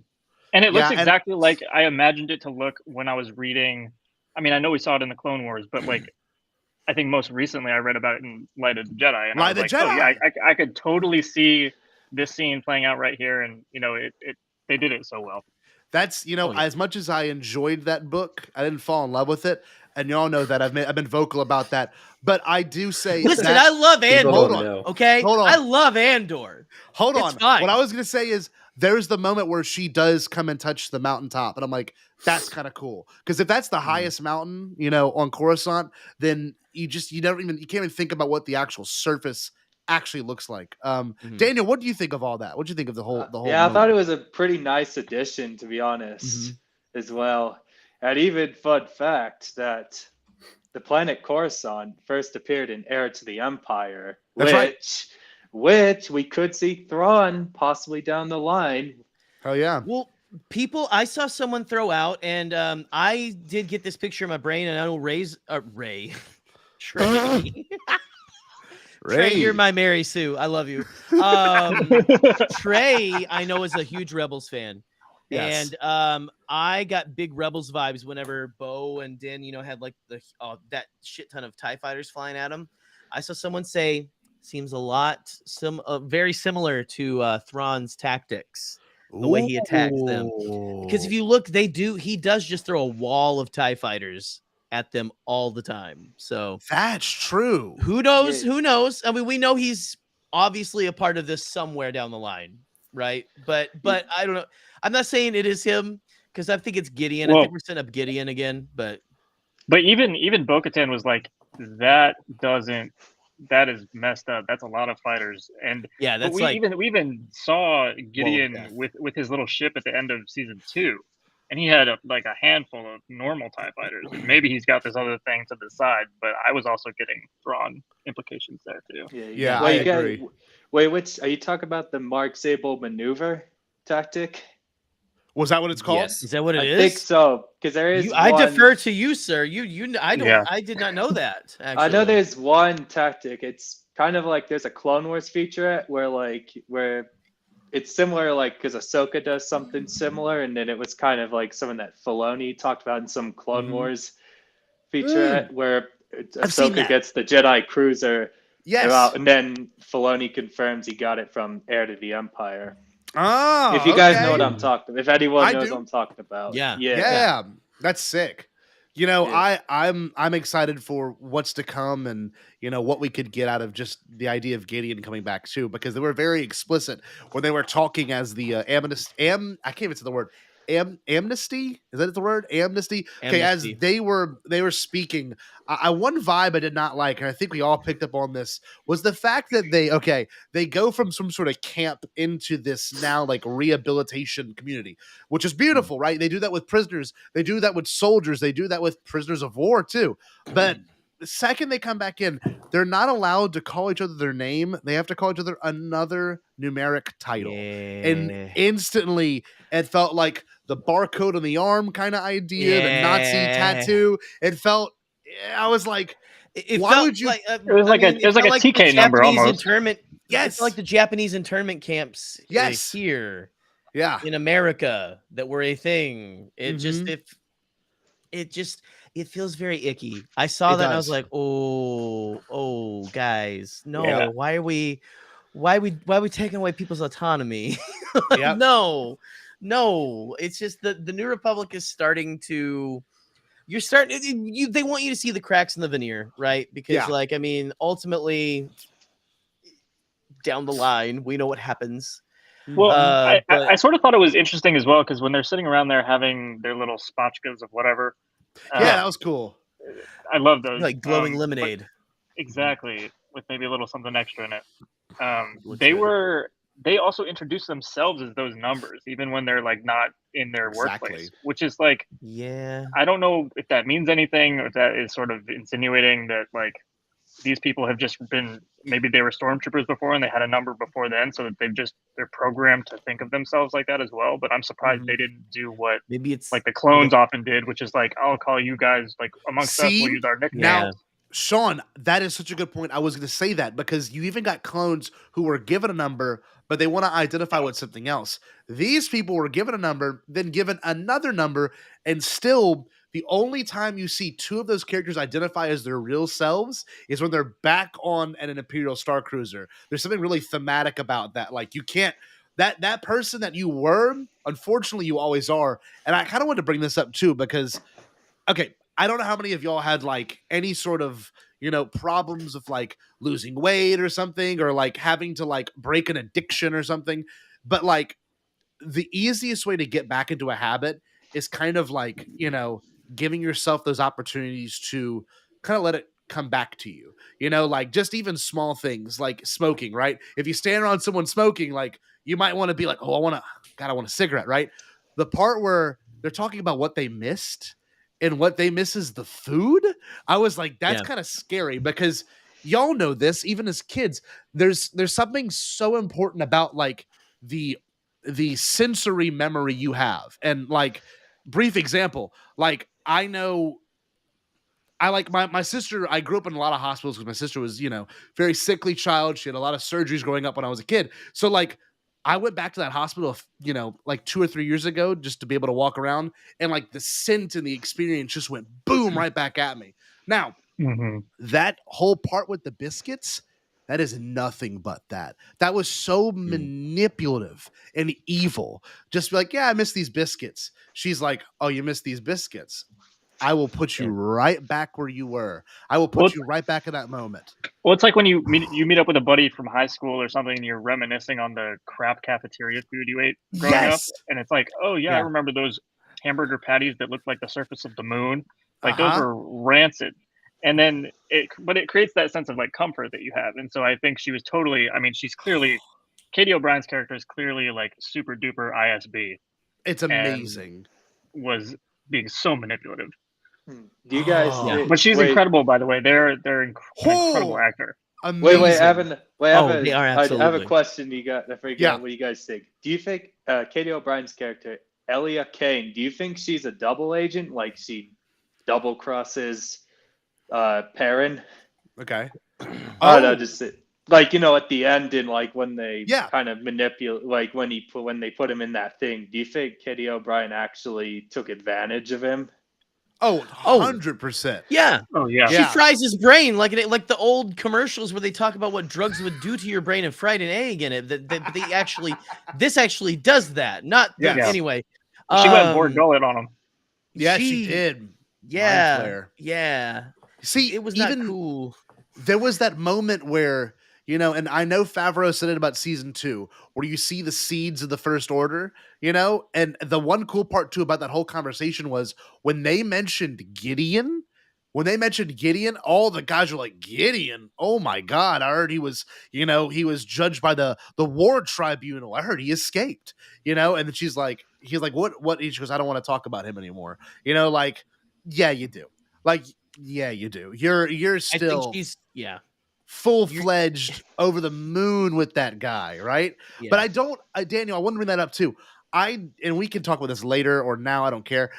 And it looks exactly like I imagined it to look when I was reading. I mean, I know we saw it in the Clone Wars, but I think most recently I read about it in Light of the Jedi. And Light of the Jedi. Oh, yeah, I could totally see this scene playing out right here, and they did it so well. That's as much as I enjoyed that book, I didn't fall in love with it. and y'all know that I've been vocal about that. But I do say, listen, I love Andor. Hold on, okay, hold on. I love Andor. Hold It's on. fine. What I was gonna say is there's the moment where she does come and touch the mountaintop, and I'm like, that's kind of cool. Because if that's the highest mountain, on Coruscant, then you can't even think about what the actual surface actually looks like. Daniel, what do you think of all that? What do you think of the whole? Yeah, I thought it was a pretty nice addition, to be honest, as well. And even fun fact that the planet Coruscant first appeared in Heir to the Empire, which we could see Thrawn possibly down the line. Oh yeah. Well, I saw someone throw out, and I did get this picture in my brain, and I know Ray. Trey, you're my Mary Sue. I love you. Trey, I know, is a huge Rebels fan. Yes. And I got big Rebels vibes whenever Bo and Din, had like that shit ton of TIE fighters flying at them. I saw someone say, seems a lot very similar to Thrawn's tactics, the way he attacks them. Because if you look, he does just throw a wall of TIE fighters at them all the time. So that's true. Who knows? Who knows? I mean, we know he's obviously a part of this somewhere down the line, right? But I don't know. I'm not saying it is him, because I think it's Gideon. I think we're setting up Gideon again. But even Bo-Katan was like, that is messed up. That's a lot of fighters. And yeah, that's we even saw Gideon with his little ship at the end of season 2. And he had a handful of normal TIE fighters. Maybe he's got this other thing to the side, but I was also getting Thrawn implications there too. Yeah, I agree. Wait, are you talking about the Mark Sable maneuver tactic? Was that what it's called? Yes. Is that what it is? I think so, because there is. I defer to you, sir. I did not know that. Actually. I know there's one tactic. It's kind of like there's a Clone Wars featurette where it's similar, because Ahsoka does something similar, and then it was kind of like something that Filoni talked about in some Clone Wars featurette where Ahsoka gets the Jedi cruiser. Yes. And then Filoni confirms he got it from Heir to the Empire. Oh, if you guys know what I'm talking about, if anyone knows what I'm talking about, yeah, that's sick. I'm excited for what's to come, and what we could get out of just the idea of Gideon coming back too, because they were very explicit when they were talking as the I can't even say the word. Amnesty, is that the word? Amnesty. Okay, as they were speaking, one vibe I did not like, and I think we all picked up on this, was the fact that they go from some sort of camp into this now rehabilitation community, which is beautiful, right? They do that with prisoners, they do that with soldiers, they do that with prisoners of war too. But the second they come back in, they're not allowed to call each other their name. They have to call each other another numeric title. And instantly it felt like the barcode on the arm kind of idea, the Nazi tattoo. It felt, I was like, why would you? It was like a TK number almost. Internment. Yes. It's like the Japanese internment camps here. Yeah. In America that were a thing. It it feels very icky. I saw that and I was like, oh, guys, no. Yeah. Why are we taking away people's autonomy? No. It's just the New Republic is starting to. They want you to see the cracks in the veneer, right? Because ultimately, down the line, we know what happens. Well, I sort of thought it was interesting as well, because when they're sitting around there having their little spotchkas of whatever. That was cool. I love those. Like glowing lemonade. Exactly, with maybe a little something extra in it. They also introduced themselves as those numbers, even when they're not in their workplace, which is I don't know if that means anything, or if that is sort of insinuating that these people have just been, maybe they were stormtroopers before and they had a number before then, so that they're programmed to think of themselves like that as well. But I'm surprised they didn't do what maybe it's the clones often did, which is I'll call you guys amongst us, we'll use our nicknames. Now, Sean, that is such a good point. I was going to say that, because you even got clones who were given a number, but they want to identify with something else. These people were given a number, then given another number, and still the only time you see two of those characters identify as their real selves is when they're back on an Imperial Star Cruiser. There's something really thematic about that. You can't, that person that you were, unfortunately you always are. And I kind of want to bring this up too, because, okay, I don't know how many of y'all had like any sort of, problems of like losing weight or something, or like having to like break an addiction or something. But like the easiest way to get back into a habit is kind of like, giving yourself those opportunities to kind of let it come back to you, like just even small things like smoking, right? If you stand around someone smoking, like you might want to be like, oh, I want a cigarette, right? The part where they're talking about what they missed, and what they miss is the food. I was like, that's kind of scary, because y'all know this, even as kids, there's something so important about like the sensory memory you have. And like, brief example, like I know I like my sister. I grew up in a lot of hospitals because my sister was, very sickly child. She had a lot of surgeries growing up when I was a kid. So like, I went back to that hospital, like 2 or 3 years ago, just to be able to walk around, and like the scent and the experience just went boom right back at me. Now, that whole part with the biscuits, that is nothing but that. That was so manipulative and evil. Just be like, yeah, I miss these biscuits. She's like, oh, you miss these biscuits? I will put you right back where you were. I will put you right back in that moment. Well, it's like when you meet up with a buddy from high school or something, and you're reminiscing on the crap cafeteria food you ate growing up, and it's like, oh yeah, I remember those hamburger patties that looked like the surface of the moon. Like those were rancid. And then but it creates that sense of like comfort that you have. And so I think she was totally, I mean, Katie O'Brien's character is clearly like super duper ISB. It's amazing. Was being so manipulative. Do you guys? But she's incredible, by the way. They're an incredible actor. Amazing. Wait, I have a question. I forget what you guys think. Do you think Katie O'Brien's character, Elia Kane, do you think she's a double agent? Like she double crosses Perrin? Okay. I don't know, just like at the end, and like when they kind of manipulate, like when they put him in that thing. Do you think Katie O'Brien actually took advantage of him? Oh, 100%. Yeah. Oh, yeah. She fries his brain like the old commercials where they talk about what drugs would do to your brain and fried an egg in it. This actually does that. Not anyway. She went board gullet on him. Yeah, she did. Yeah. See, it was not cool. There was that moment where, and I know Favreau said it about season 2, where you see the seeds of the First Order, and the one cool part too about that whole conversation was when they mentioned Gideon. All the guys were like, Gideon? Oh my God. I heard he was, he was judged by the war tribunal. I heard he escaped, and then he's like, what? She goes, I don't want to talk about him anymore. Like, yeah, you do. Like, yeah, you do. You're still, I think she's, full-fledged over the moon with that guy, right? Yeah. But Daniel, I want to bring that up too. And we can talk about this later or now, I don't care.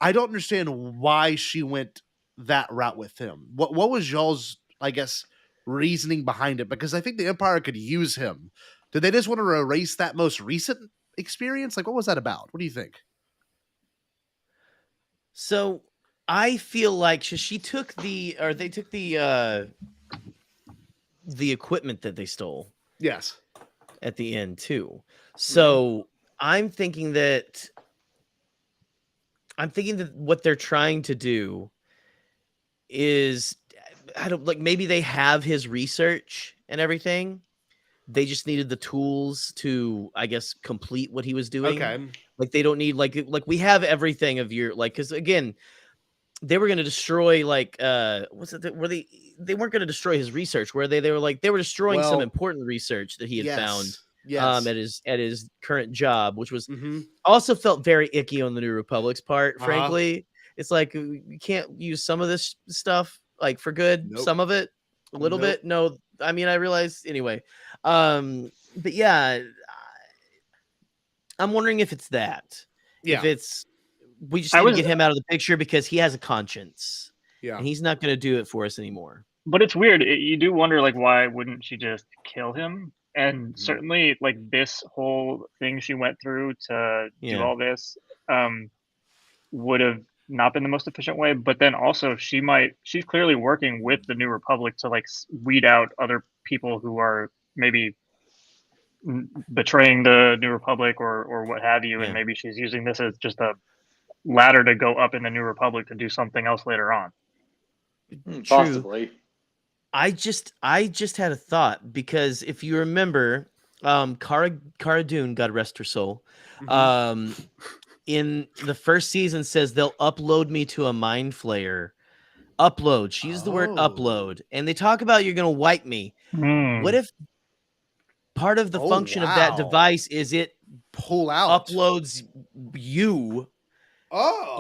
I don't understand why she went that route with him. What was y'all's, I guess, reasoning behind it? Because I think the Empire could use him. Did they just want to erase that most recent experience? Like, what was that about? What do you think? So I feel like they took the equipment that they stole. Yes. At the end too. So I'm thinking that what they're trying to do is, maybe they have his research and everything. They just needed the tools to, I guess, complete what he was doing. Okay. Like they don't need like we have everything of your, like, because again, they were going to destroy they weren't going to destroy his research, were they? They were destroying some important research that he had found at his current job, which was also felt very icky on the New Republic's part. Frankly, it's like, you can't use some of this stuff like for good. Nope. Some of it a little bit. No, I mean, I realize anyway. But yeah, I'm wondering if it's that. Yeah. If it's, we just need to get him out of the picture because he has a conscience. Yeah. And he's not going to do it for us anymore. But it's weird. You do wonder, like, why wouldn't she just kill him? And certainly, like, this whole thing she went through to do all this would have not been the most efficient way. But then also, she's clearly working with the New Republic to, like, weed out other people who are maybe betraying the New Republic or what have you. And maybe she's using this as just a ladder to go up in the New Republic to do something else later on. Possibly. I just had a thought, because if you remember, Cara Dune, God rest her soul, in the first season says they'll upload me to a mind flayer. Upload. She used the word upload, and they talk about you're gonna wipe me. What if part of the function of that device is it pull out uploads you?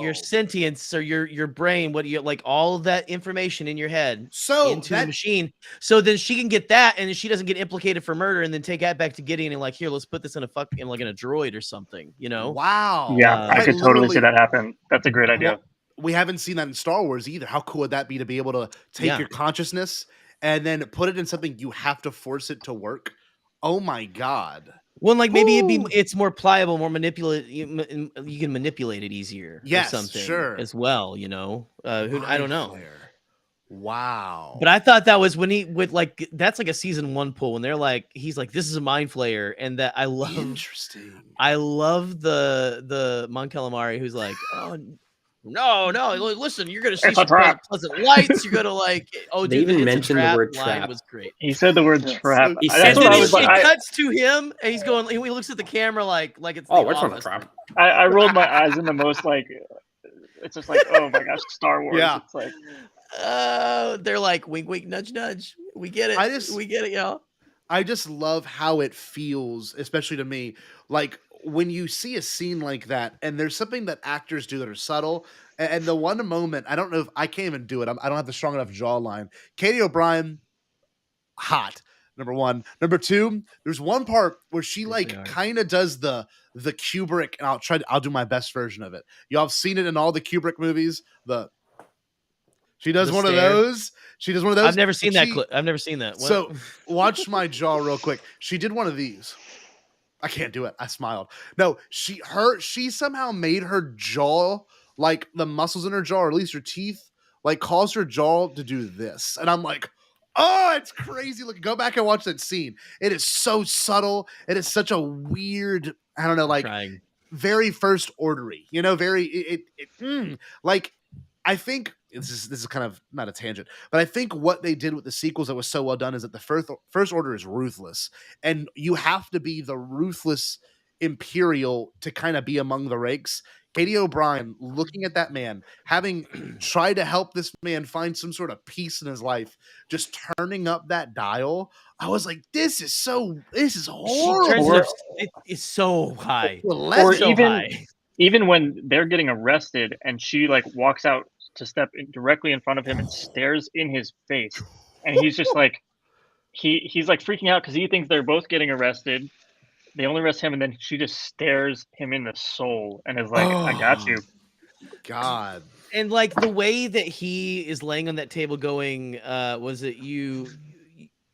Your sentience or your brain, what you like, all of that information in your head into the machine. So then she can get that, and she doesn't get implicated for murder, and then take that back to Gideon and like, here, let's put this in a in a droid or something, you know? Wow. Yeah, I could totally see that happen. That's a great idea. Well, we haven't seen that in Star Wars either. How cool would that be to be able to take your consciousness and then put it in something you have to force it to work? Oh my God. Well, like maybe it's more pliable, more manipulate. You can manipulate it easier. Yes, or something sure. Well, you know, I don't know. Wow. But I thought that was when that's like a season 1 pull, when they're like, he's like, this is a mind flayer, and that I love. Interesting. I love the Mon Calamari who's like, oh. No, listen, you're going to see some pleasant lights. You're going to like, they even mentioned the word line trap. was great. He said the word trap. He That's said what I was It like. cuts to him, and he's going, he looks at the camera like it's the what's on the Office. trap? I rolled my eyes in the most like, it's just like, oh my gosh, Star Wars. Yeah. It's like, they're like, wink, wink, nudge, nudge. We get it. We get it, y'all. I just love how it feels, especially to me, like when you see a scene like that, and there's something that actors do that are subtle. And the one moment, I don't know if I can't even do it. I don't have the strong enough jawline. Katie O'Brien, hot. Number one. Number two, there's one part where she like kind of does the Kubrick, and I'll do my best version of it. Y'all have seen it in all the Kubrick movies. She does one of those. She does one of those. I've never seen that clip. I've never seen that. What? So watch my jaw real quick. She did one of these. I can't do it. I smiled. No, she somehow made her jaw, like the muscles in her jaw, or at least her teeth, like caused her jaw to do this. And I'm like, oh, it's crazy. Look, go back and watch that scene. It is so subtle. It is such a weird, I don't know, like very first ordery, you know, very, like, I think this is kind of not a tangent, but I think what they did with the sequels that was so well done is that the first order is ruthless, and you have to be the ruthless Imperial to kind of be among the ranks. Katie O'Brien, looking at that man, having tried to help this man find some sort of peace in his life, just turning up that dial. I was like, this is horrible. It's so high. Or even when they're getting arrested and she like walks out to step directly in front of him and stares in his face, and he's just like, he's like freaking out because he thinks they're both getting arrested. They only arrest him, and then she just stares him in the soul and is like, I got you. God. And like the way that he is laying on that table going, was it you?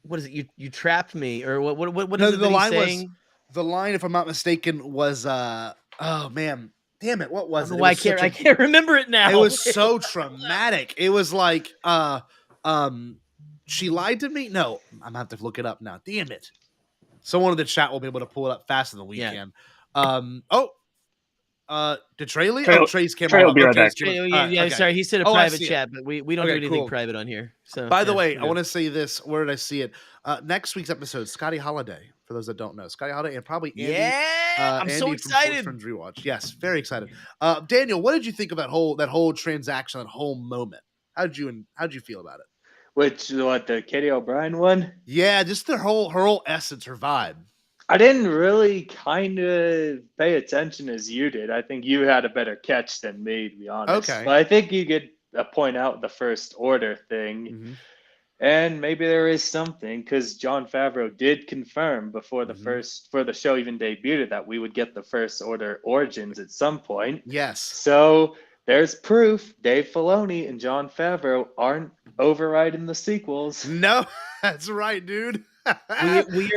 What is it? You trapped me, or what is it that he's saying? The line, if I'm not mistaken, was oh man, damn it, what was it? I can't remember it now. It was so traumatic. It was like she lied to me. No, I'm gonna have to look it up now. Damn it. Someone in the chat will be able to pull it up faster than we can. Did Trey leave? Trey's camera. Trey will be right back. Okay. Sorry, he said a private chat, but we don't do anything private on here. So, by the way, I want to say this. Where did I see it? Next week's episode, Scotty Holiday. For those that don't know, Scotty Holiday and probably Andy. I'm Andy so excited. From Rewatch. Yes, very excited. Daniel, what did you think of that whole transaction, that whole moment? How'd you feel about it? The Katie O'Brien one? Yeah, just her whole essence, her vibe. I didn't really kind of pay attention as you did. I think you had a better catch than me, to be honest. Okay. But I think you could point out the first order thing. Mm-hmm. And maybe there is something, because Jon Favreau did confirm before the show even debuted that we would get the First Order origins at some point. Yes. So there's proof Dave Filoni and Jon Favreau aren't overriding the sequels. No, that's right, dude. we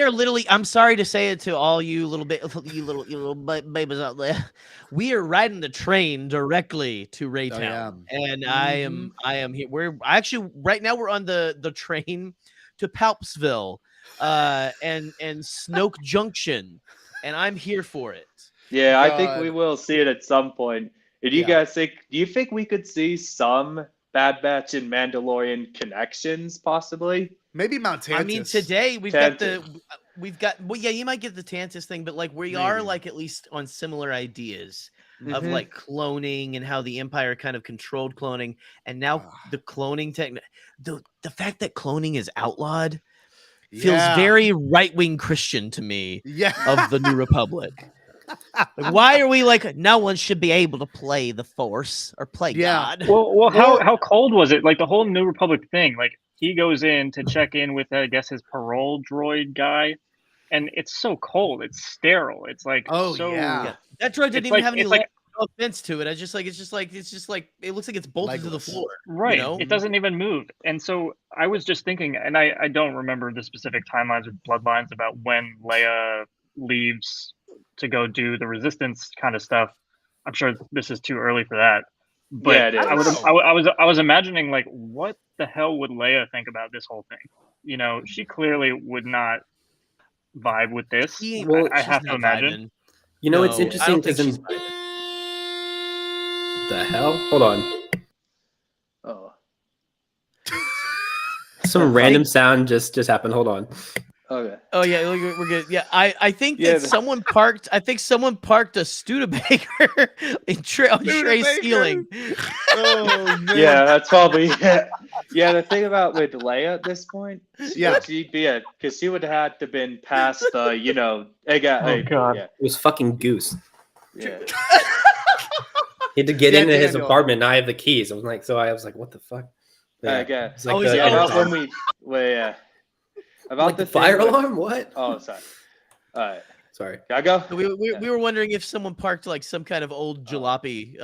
are literally. I'm sorry to say it to all you little babies out there. We are riding the train directly to Raytown, and I am here. We're actually right now. We're on the train to Palpsville, and Snoke Junction, and I'm here for it. Yeah, I think God. we will see it at some point. And do you guys think? Do you think we could see some Bad Batch and Mandalorian connections, possibly? Maybe Mount Tantus. I mean, today we've got well, yeah, you might get the Tantus thing, but like we are like at least on similar ideas of like cloning and how the Empire kind of controlled cloning, and now the cloning the fact that cloning is outlawed feels very right-wing Christian to me. Of the New Republic. Like, why are we like no one should be able to play the Force or play God? Well, how cold was it? Like the whole New Republic thing. Like he goes in to check in with, I guess, his parole droid guy, and it's so cold. It's sterile. It's like that droid didn't even have any. No offense to it. It's just like it looks like it's bolted to the floor. Right. You know? It doesn't even move. And so I was just thinking, and I don't remember the specific timelines with Bloodlines about when Leia leaves to go do the Resistance kind of stuff. I'm sure this is too early for that. But Yeah, it is. I was imagining, like, what the hell would Leia think about this whole thing? You know, she clearly would not vibe with this. I have to imagine. You know, it's interesting because the hell? Hold on. Oh. Some random sound just happened. Hold on. Okay. Oh yeah, we're good. Yeah, I think that someone parked. I think someone parked a Studebaker on Trey's ceiling. Oh man. Yeah, that's probably yeah. The thing about with Leia at this point, she'd be because she would have to been past the God, it was fucking Goose. Yeah. He had to get into his apartment. And I have the keys. I was like, what the fuck? Yeah. It's like about the fire alarm? What? Oh, sorry. All right. Sorry. Can I go? We were wondering if someone parked like some kind of old jalopy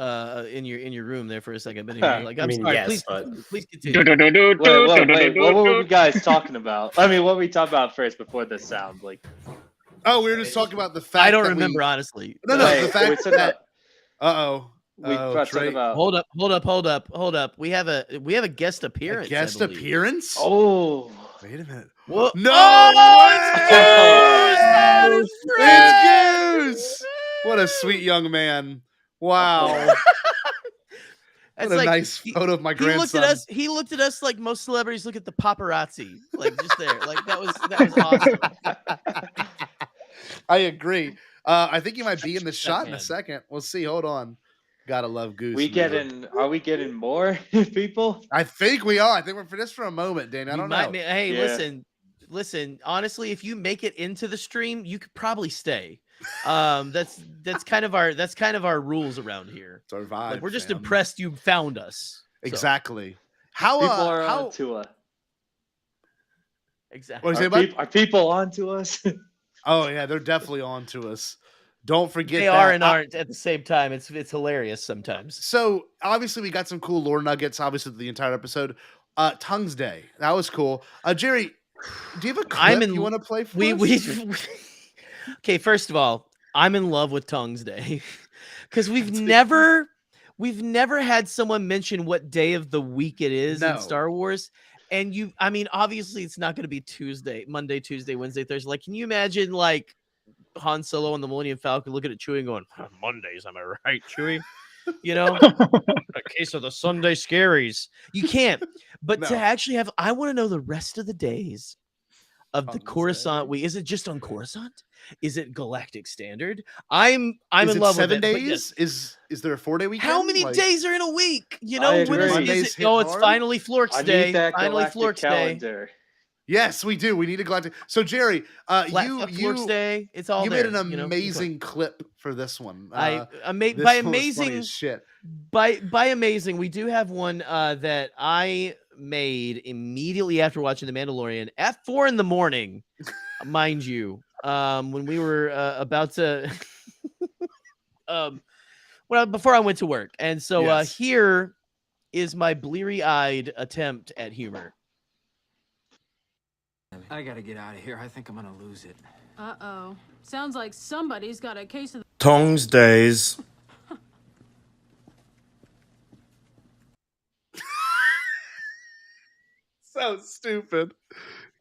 in your room there for a second. But anyway, like, I'm sorry. Yes, please continue. Wait, what were you guys talking about? I mean, what were we talking about first before this sound? Like, oh, we were just talking about the fact. I don't remember honestly. No, the fact that. Trey. Hold up. We have a guest appearance. A guest appearance? Oh, wait a minute. What? No! It's Goose! What a sweet young man. Wow. What a nice photo of my grandson. He looked at us like most celebrities look at the paparazzi. Like just there. Like that was awesome. I agree. I think he might be in the shot in a second. We'll see. Hold on. Gotta love Goose. Are we getting more people? I think we are. I think we're for this for a moment, Dan. I don't know. Hey, listen. Honestly, if you make it into the stream, you could probably stay. That's kind of our rules around here. It's our vibe. Like, we're just impressed you found us. Exactly. How people are on to us? Exactly. Are people on to us? Oh yeah, they're definitely on to us. Don't forget they are and aren't at the same time. It's hilarious sometimes. So obviously we got some cool lore nuggets. Obviously the entire episode. Tongues Day, that was cool. Jerry, do you have a clip you want to play for us? Okay, first of all, I'm in love with Tongues Day because we've never had someone mention what day of the week it is in Star Wars. And obviously it's not going to be Monday, Tuesday, Wednesday, Thursday. Like, can you imagine like Han Solo and the Millennium Falcon looking at Chewie and going, Mondays, am I right, Chewie? You know, a case of the Sunday scaries. You can't. But to actually have, I want to know the rest of the days of the Coruscant week. Is it just on Coruscant? Is it Galactic Standard? I'm in love with it. 7 days? Is there a 4-day weekend? How many days are in a week? You know, when is it? Oh, it's finally Florks Day. Finally Florks Day. Yes, we do. We need a Galactic. So Jerry, Florks Day. It's all you there. made an amazing clip for this one. By amazing, we do have one that I made immediately after watching The Mandalorian at 4 a.m, mind you, when we were about to before I went to work. And so here is my bleary-eyed attempt at humor. I gotta get out of here. I think I'm gonna lose it. Uh-oh. Sounds like somebody's got a case of Tongues Days. So stupid.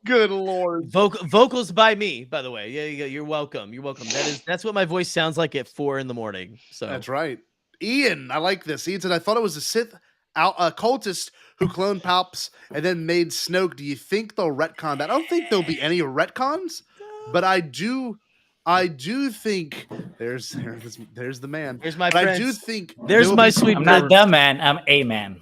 Good Lord. Vocals by me, by the way. Yeah, you're welcome. You're welcome. That's what my voice sounds like at 4 a.m. So that's right. Ian, I like this. Ian said, I thought it was a Sith cultist who cloned Palps and then made Snoke. Do you think they'll retcon that? I don't think there'll be any retcons, but I do think there's the man. There's my but friends. I do think there's my sweet. I'm not the man. I'm a man.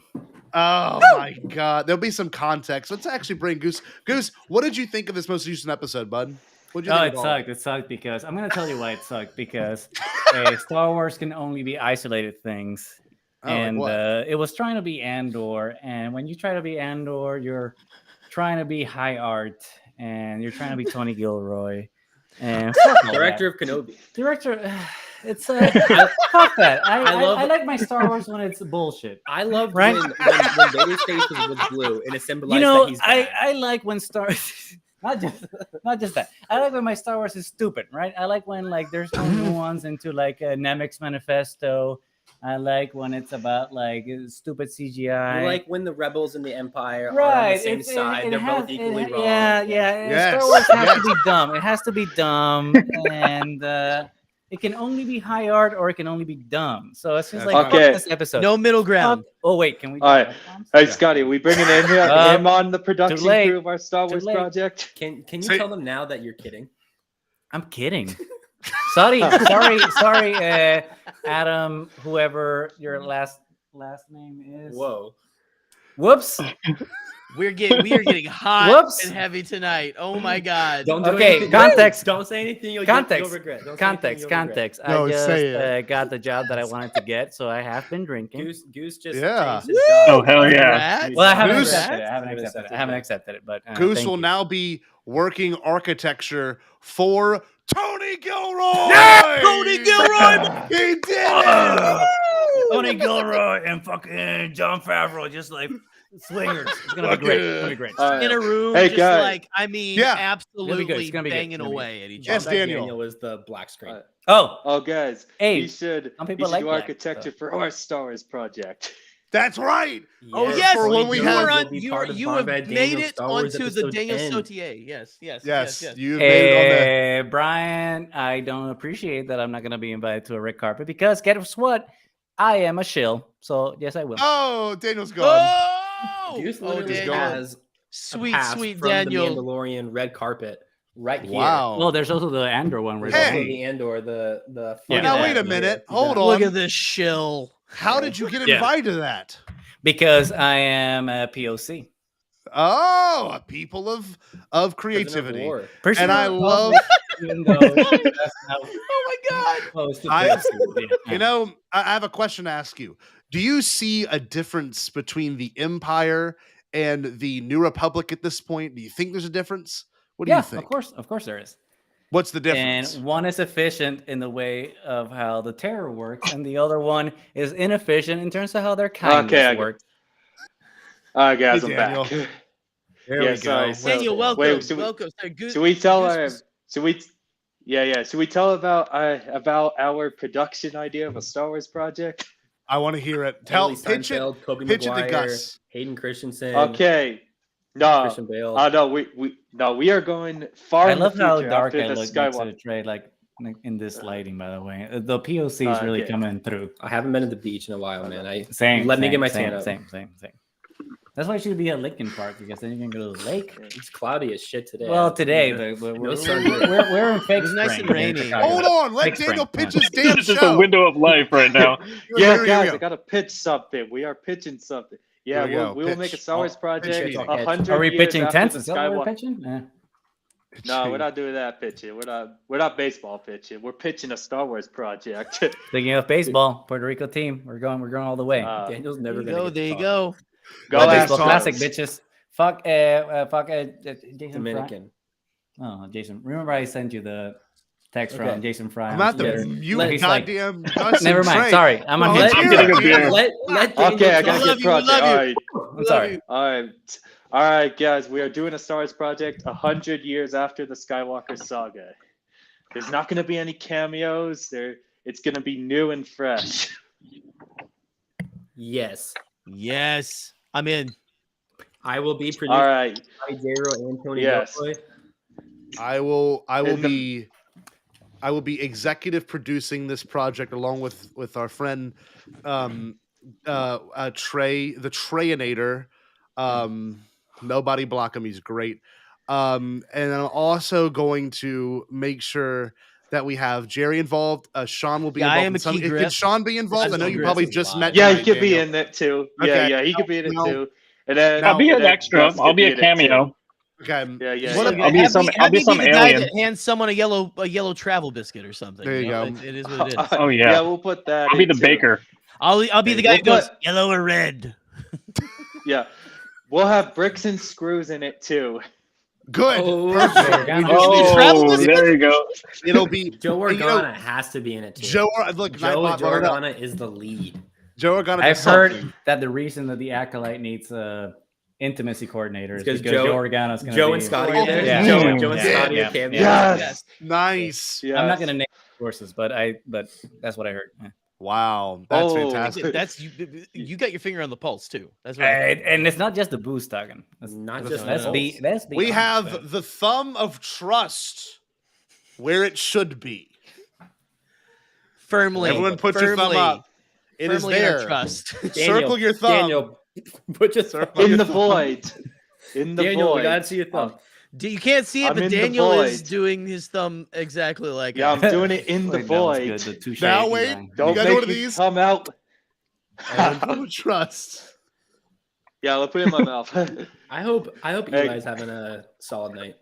Oh my God! There'll be some context. Let's actually bring Goose. Goose, what did you think of this most recent episode, bud? What did you think? It sucked. It sucked because I'm gonna tell you why it sucked. Because Star Wars can only be isolated things, and it was trying to be Andor. And when you try to be Andor, you're trying to be high art, and you're trying to be Tony Gilroy, and director of Kenobi. Director. It's fuck that. I like my Star Wars when it's bullshit. I love right? when Vader's face was blue and it symbolized that he's bad. I like when Star not just that. I like when my Star Wars is stupid, right? I like when like there's no nuance into like a Nemec's manifesto. I like when it's about like stupid CGI. You like when the rebels and the Empire are right. on the same side. They're both equally wrong. Yeah. Yes. Star Wars has to be dumb. It has to be dumb, and it can only be high art or it can only be dumb. So it's just like this episode. No middle ground. Oh wait, can we? All right. Hey Scotty, we bringing in here him on the production crew of our Star Wars project. Can you tell them now that you're kidding? I'm kidding. sorry, Adam, whoever your last name is. Whoa. Whoops. We are getting hot and heavy tonight. Oh my God. Context. Don't say anything you'll regret. Context. No, I just got the job that I wanted to get, so I have been drinking. Goose just changed his job. Oh hell yeah. Well, I haven't accepted it, but Goose will now be working architecture for Tony Gilroy. Yeah! Tony Gilroy. He did it. Tony Gilroy and fucking John Favreau, just like swingers. It's gonna be great. It's gonna be great. In a room, hey, just guys. like absolutely banging away at each other. Yes, Daniel was the black screen. Oh, guys. Hey, he should do architecture for our Star Wars project. That's right. Oh yes, for when we have you have made it onto the Daniel Sautier. Yes. You made it on the Brian, I don't appreciate that I'm not gonna be invited to a red carpet because guess what? I am a shill. So yes, I will. Oh, Daniel's gone. Goose literally has sweet from Daniel. the Mandalorian red carpet right here. Wow. Well, there's also the Andor one. Where the Andor, the now wait a minute. Hold on. Look at this shill. How did you get invited to that? Because I am a POC. Oh, a people of creativity. And I love. Oh my God. You know, I have a question to ask you. Do you see a difference between the Empire and the New Republic at this point? Do you think there's a difference? What do you think? Of course there is. What's the difference? And one is efficient in the way of how the terror works, and the other one is inefficient in terms of how their kindness works. All right, guys, I'm Daniel. back. There we go. Sorry. Daniel, welcome. Welcome. Should we tell Should we tell about our production idea of a Star Wars project? I want to hear it. Pitch it to Gus. Hayden Christensen. Okay. No. Christian Bale. We are going far. I in love the how future dark after I the look next to Skywalker. Trey, like in this lighting, by the way. The POC is really coming through. I haven't been to the beach in a while, man. Let me get my tan up. Same. That's why it should be at Lincoln Park, because then you can go to the lake. It's cloudy as shit today. Well, today, but we're in fake It's nice and spring. rainy. Hold on, let Daniel pitch his damn It's show. just a window of life right now. Yeah, guys, I gotta pitch something. We are pitching something. Yeah, Here we go. we will make a Star Wars project. 100 Are we years pitching after tents? the Is that what we're Skywalker- pitching? Yeah. No, we're not doing that pitching. We're not baseball pitching. We're pitching a Star Wars project. Speaking of baseball, Puerto Rico team, we're going all the way. Daniel's never There gonna you go. Go baseball Astros. classic, bitches. Fuck Jason Dominican. Fry. Oh, Jason. Remember I sent you the text from Jason Fry. I'm not the you goddamn. Never mind. Trey. Sorry, I'm on his. I'm getting a beer. Okay, I gotta get project. All right. I'm sorry. All right, guys. We are doing a Star Wars project 100 years after the Skywalker saga. There's not going to be any cameos. It's going to be new and fresh. Yes. I'm in. I will be producing. All right. By J-Ro and Tony Yes. Gilroy. I will be executive producing this project along with our friend Trey, the Treyinator. Nobody block him, he's great. And I'm also going to make sure that we have Jerry involved. Sean will be involved. I am a key grip. Can Sean be involved? I know you probably just met. Yeah, tonight, he could be Daniel. in it too. Okay. Yeah, he could be in it Now- too. And then I'll be and an then extra. Gus I'll could be a in it, cameo. too. Okay. Yeah, yeah. What yeah. I'll be some. I'll be some the guy alien. that hands someone a yellow travel biscuit or something. There you go. It is what it is. Oh yeah. Yeah, we'll put that. I'll be in, the too. baker. I'll be the guy We'll who goes put- yellow or red. Yeah, we'll have bricks and screws in it too. Good. Oh, Perfect. Organa. Oh, there you go. It'll be Joe and, Organa has to be in it too. Joe Nightbot brought it up. Organa is the lead. Joe Organa. I've does heard something. that the reason that the Acolyte needs a intimacy coordinator is Because because Joe- Joe Organa's going to Joe be and Scotty are there. Yeah. Joe and Yeah. Scotty Yeah. are cameo. Yes. Nice. Yes. I'm not going to name sources, but that's what I heard. Yeah. Wow, that's Oh. fantastic. That's you got your finger on the pulse too. That's right. And it's not just the booze talking. Not Let's just be honest. We have the thumb of trust where it should be. Firmly. Everyone put your thumb up. It is firmly in our there. trust. Circle your thumb. Daniel, put your Circle In your the thumb. void. In the Daniel, we void. gotta see your thumb. You can't see it, I'm but in the Daniel is void. doing his thumb exactly like Yeah, it. I'm doing it in the Wait, that was void. good, the touche Now wait. design. You Don't gotta do one make of me these. come out. And thumb of trust. Yeah, I'll put it in my mouth. I hope Hey. Eli's having a solid night.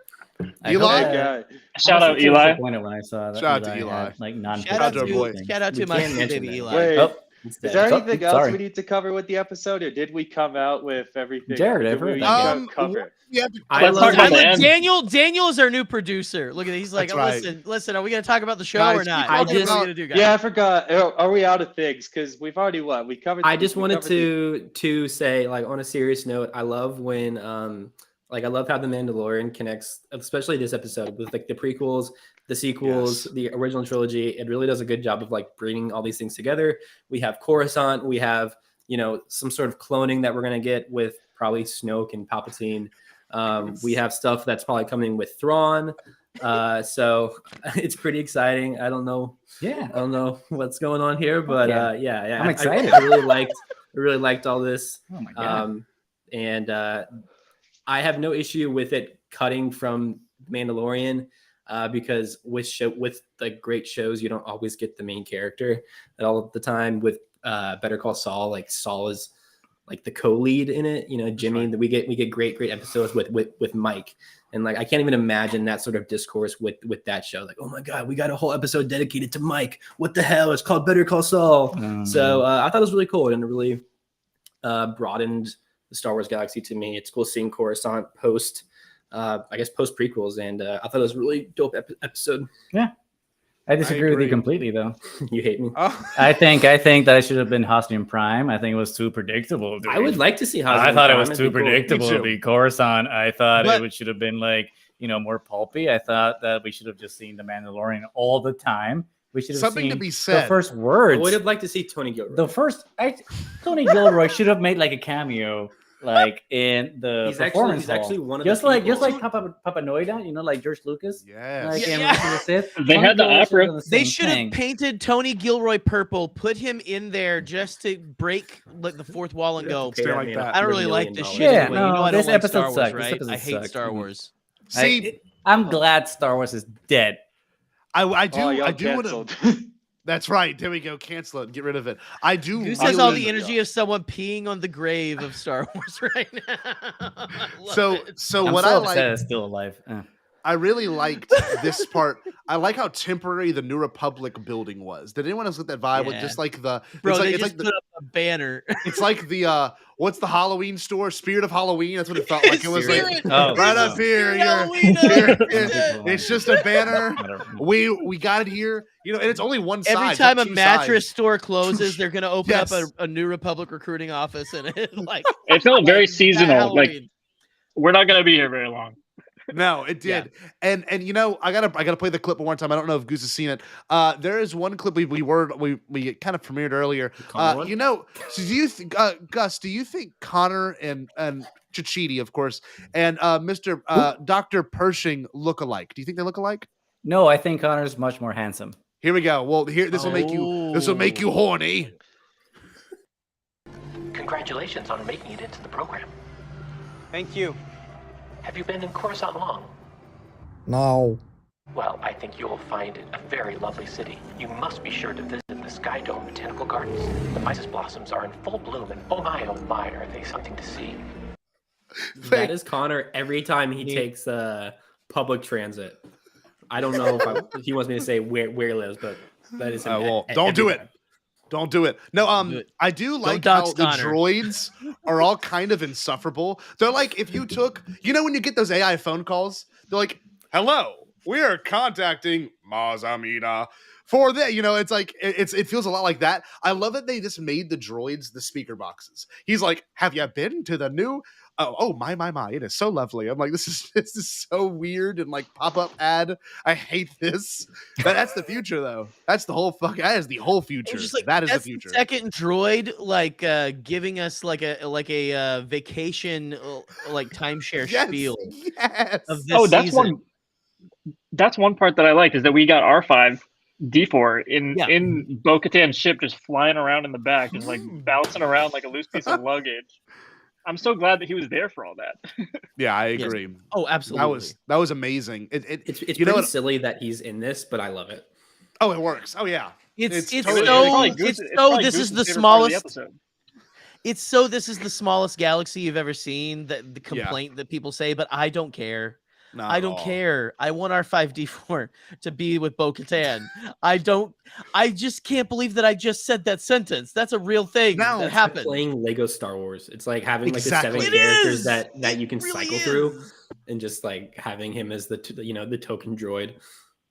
Eli? Okay. Shout I out was so Eli. disappointed when I saw that. Shout out to Eli. had, like non Shout out to our boy. to shout out We to my can't mention baby that. Eli. Wait, Oh, is there Oh, anything else sorry. we need to cover with the episode, or did we come out with everything? Jared, Did I've heard we that. cover? Yeah, Let's talk about the end. Daniel is our new producer. Look at it. He's like, That's right. listen. Are we gonna talk about the show Guys, or keep not? talking What are we about- gonna do, guys? Yeah, I forgot. Are we out of things? Because we've already we covered. I just we wanted covered to say, like, on a serious note, I love when I love how the Mandalorian connects, especially this episode, with like the prequels, the sequels, the original trilogy. It really does a good job of like bringing all these things together. We have Coruscant, we have some sort of cloning that we're gonna get with probably Snoke and Palpatine. We have stuff that's probably coming with Thrawn. So it's pretty exciting. I don't know what's going on here, but yeah. I'm excited. I really liked all this. Oh my god. And I have no issue with it cutting from Mandalorian because with like great shows, you don't always get the main character at all the time. With Better Call Saul, like Saul is like the co-lead in it. Jimmy. Right. We get great episodes with Mike, and like I can't even imagine that sort of discourse with that show. Like, oh my god, we got a whole episode dedicated to Mike. What the hell? It's called Better Call Saul. So I thought it was really cool, and it really broadened the Star Wars galaxy to me. It's cool seeing Coruscant post prequels, and I thought it was a really dope episode. Yeah. I disagree with you completely, though. You hate me. I think that it should have been Hosnian Prime. I think it was too predictable. I would like to see Hosnian I thought Prime. it was too predictable to be Coruscant. I thought But- it should have been like more pulpy. I thought that we should have just seen the Mandalorian all the time. We should have Something seen to be said. the first I words. would have liked to see Tony Gilroy. Tony Gilroy should have made like a cameo, like in the He's performance actually hall. one of just the like people. Papa Noida, like George Lucas. Yes. Like in Yeah. Revenge of the Sith. They had the Tony Gilroy opera. should have done the They same should thing. have painted Tony Gilroy purple, put him in there just to break like the fourth wall and go. Stay like that. I don't really like this shit. Yeah, anyway. no, you know I this don't like episode Star Wars, sucked. This right? episode I hate sucked. Star Wars. See, I'm glad Star Wars is dead. I do Oh, y'all want to. canceled. That's right. There we go. Cancel it. Get rid of it. I do. Who says all the really- energy of someone peeing on the grave of Star Wars right now? Love So it. so I'm what so I upset like. it's still alive. I really liked this part. I like how temporary the New Republic building was. Did anyone else get that vibe? With Yeah. just like the Bro, it's like, they it's just like put up a banner. it's like the what's the Halloween store? Spirit of Halloween. That's what it felt like. It was like Spirit- Oh, right wow. up here. Spirit You're, Halloween, it's just a banner. We got it here. And it's only one side. Every not time a two mattress sides. store closes, they're gonna open Yes. up a New Republic recruiting office in it. Like It felt very like, seasonal. Like Halloween. we're not gonna be here very long. No, it did. Yeah. And you know, I gotta play the clip one more time. I don't know if Goose has seen it. There is one clip we kind of premiered earlier. You know, so do you Gus, do you think Connor and Chichiti, of course, and Mr. Dr. Pershing look alike? Do you think they look alike? No, I think Connor's much more handsome. Here we go. Well, this will make you horny. Congratulations on making it into the program. Thank you. Have you been in Coruscant long? No. Well, I think you'll find it a very lovely city. You must be sure to visit the Sky Dome Botanical Gardens. The mysis blossoms are in full bloom, and oh my, are they something to see. That is Connor every time he takes public transit. I don't know if he wants me to say where he lives, but that is him. Well, don't do it. Don't do it. No, I do like how the droids are all kind of insufferable. They're like, if you took, you know, when you get those AI phone calls, they're like, hello, we are contacting Mazamina for that. You know, it's like, it feels a lot like that. I love that they just made the droids the speaker boxes. He's like, have you been to the new? Oh my, it is so lovely. I'm like, this is so weird and like pop-up ad. I hate this. That's the future though. That is the whole future. Like, that is the future. The second droid like giving us like a vacation like timeshare spiel. Yes. Of this season. That's one part that I like is that we got R5 D4 in Bo-Katan's ship just flying around in the back, just like bouncing around like a loose piece of luggage. I'm so glad that he was there for all that. Yeah, I agree. Yes. Oh, absolutely. That was amazing. It's pretty silly that he's in this, but I love it. Oh, it works. Oh yeah. This is the smallest. This is the smallest galaxy you've ever seen. The complaint that people say, but I don't care. I don't care. I want R5D4 to be with Bo-Katan. I just can't believe that I just said that sentence. That's a real thing that happened. Like playing Lego Star Wars. It's like having like the 7 characters that you can cycle through, and just like having him as the token droid.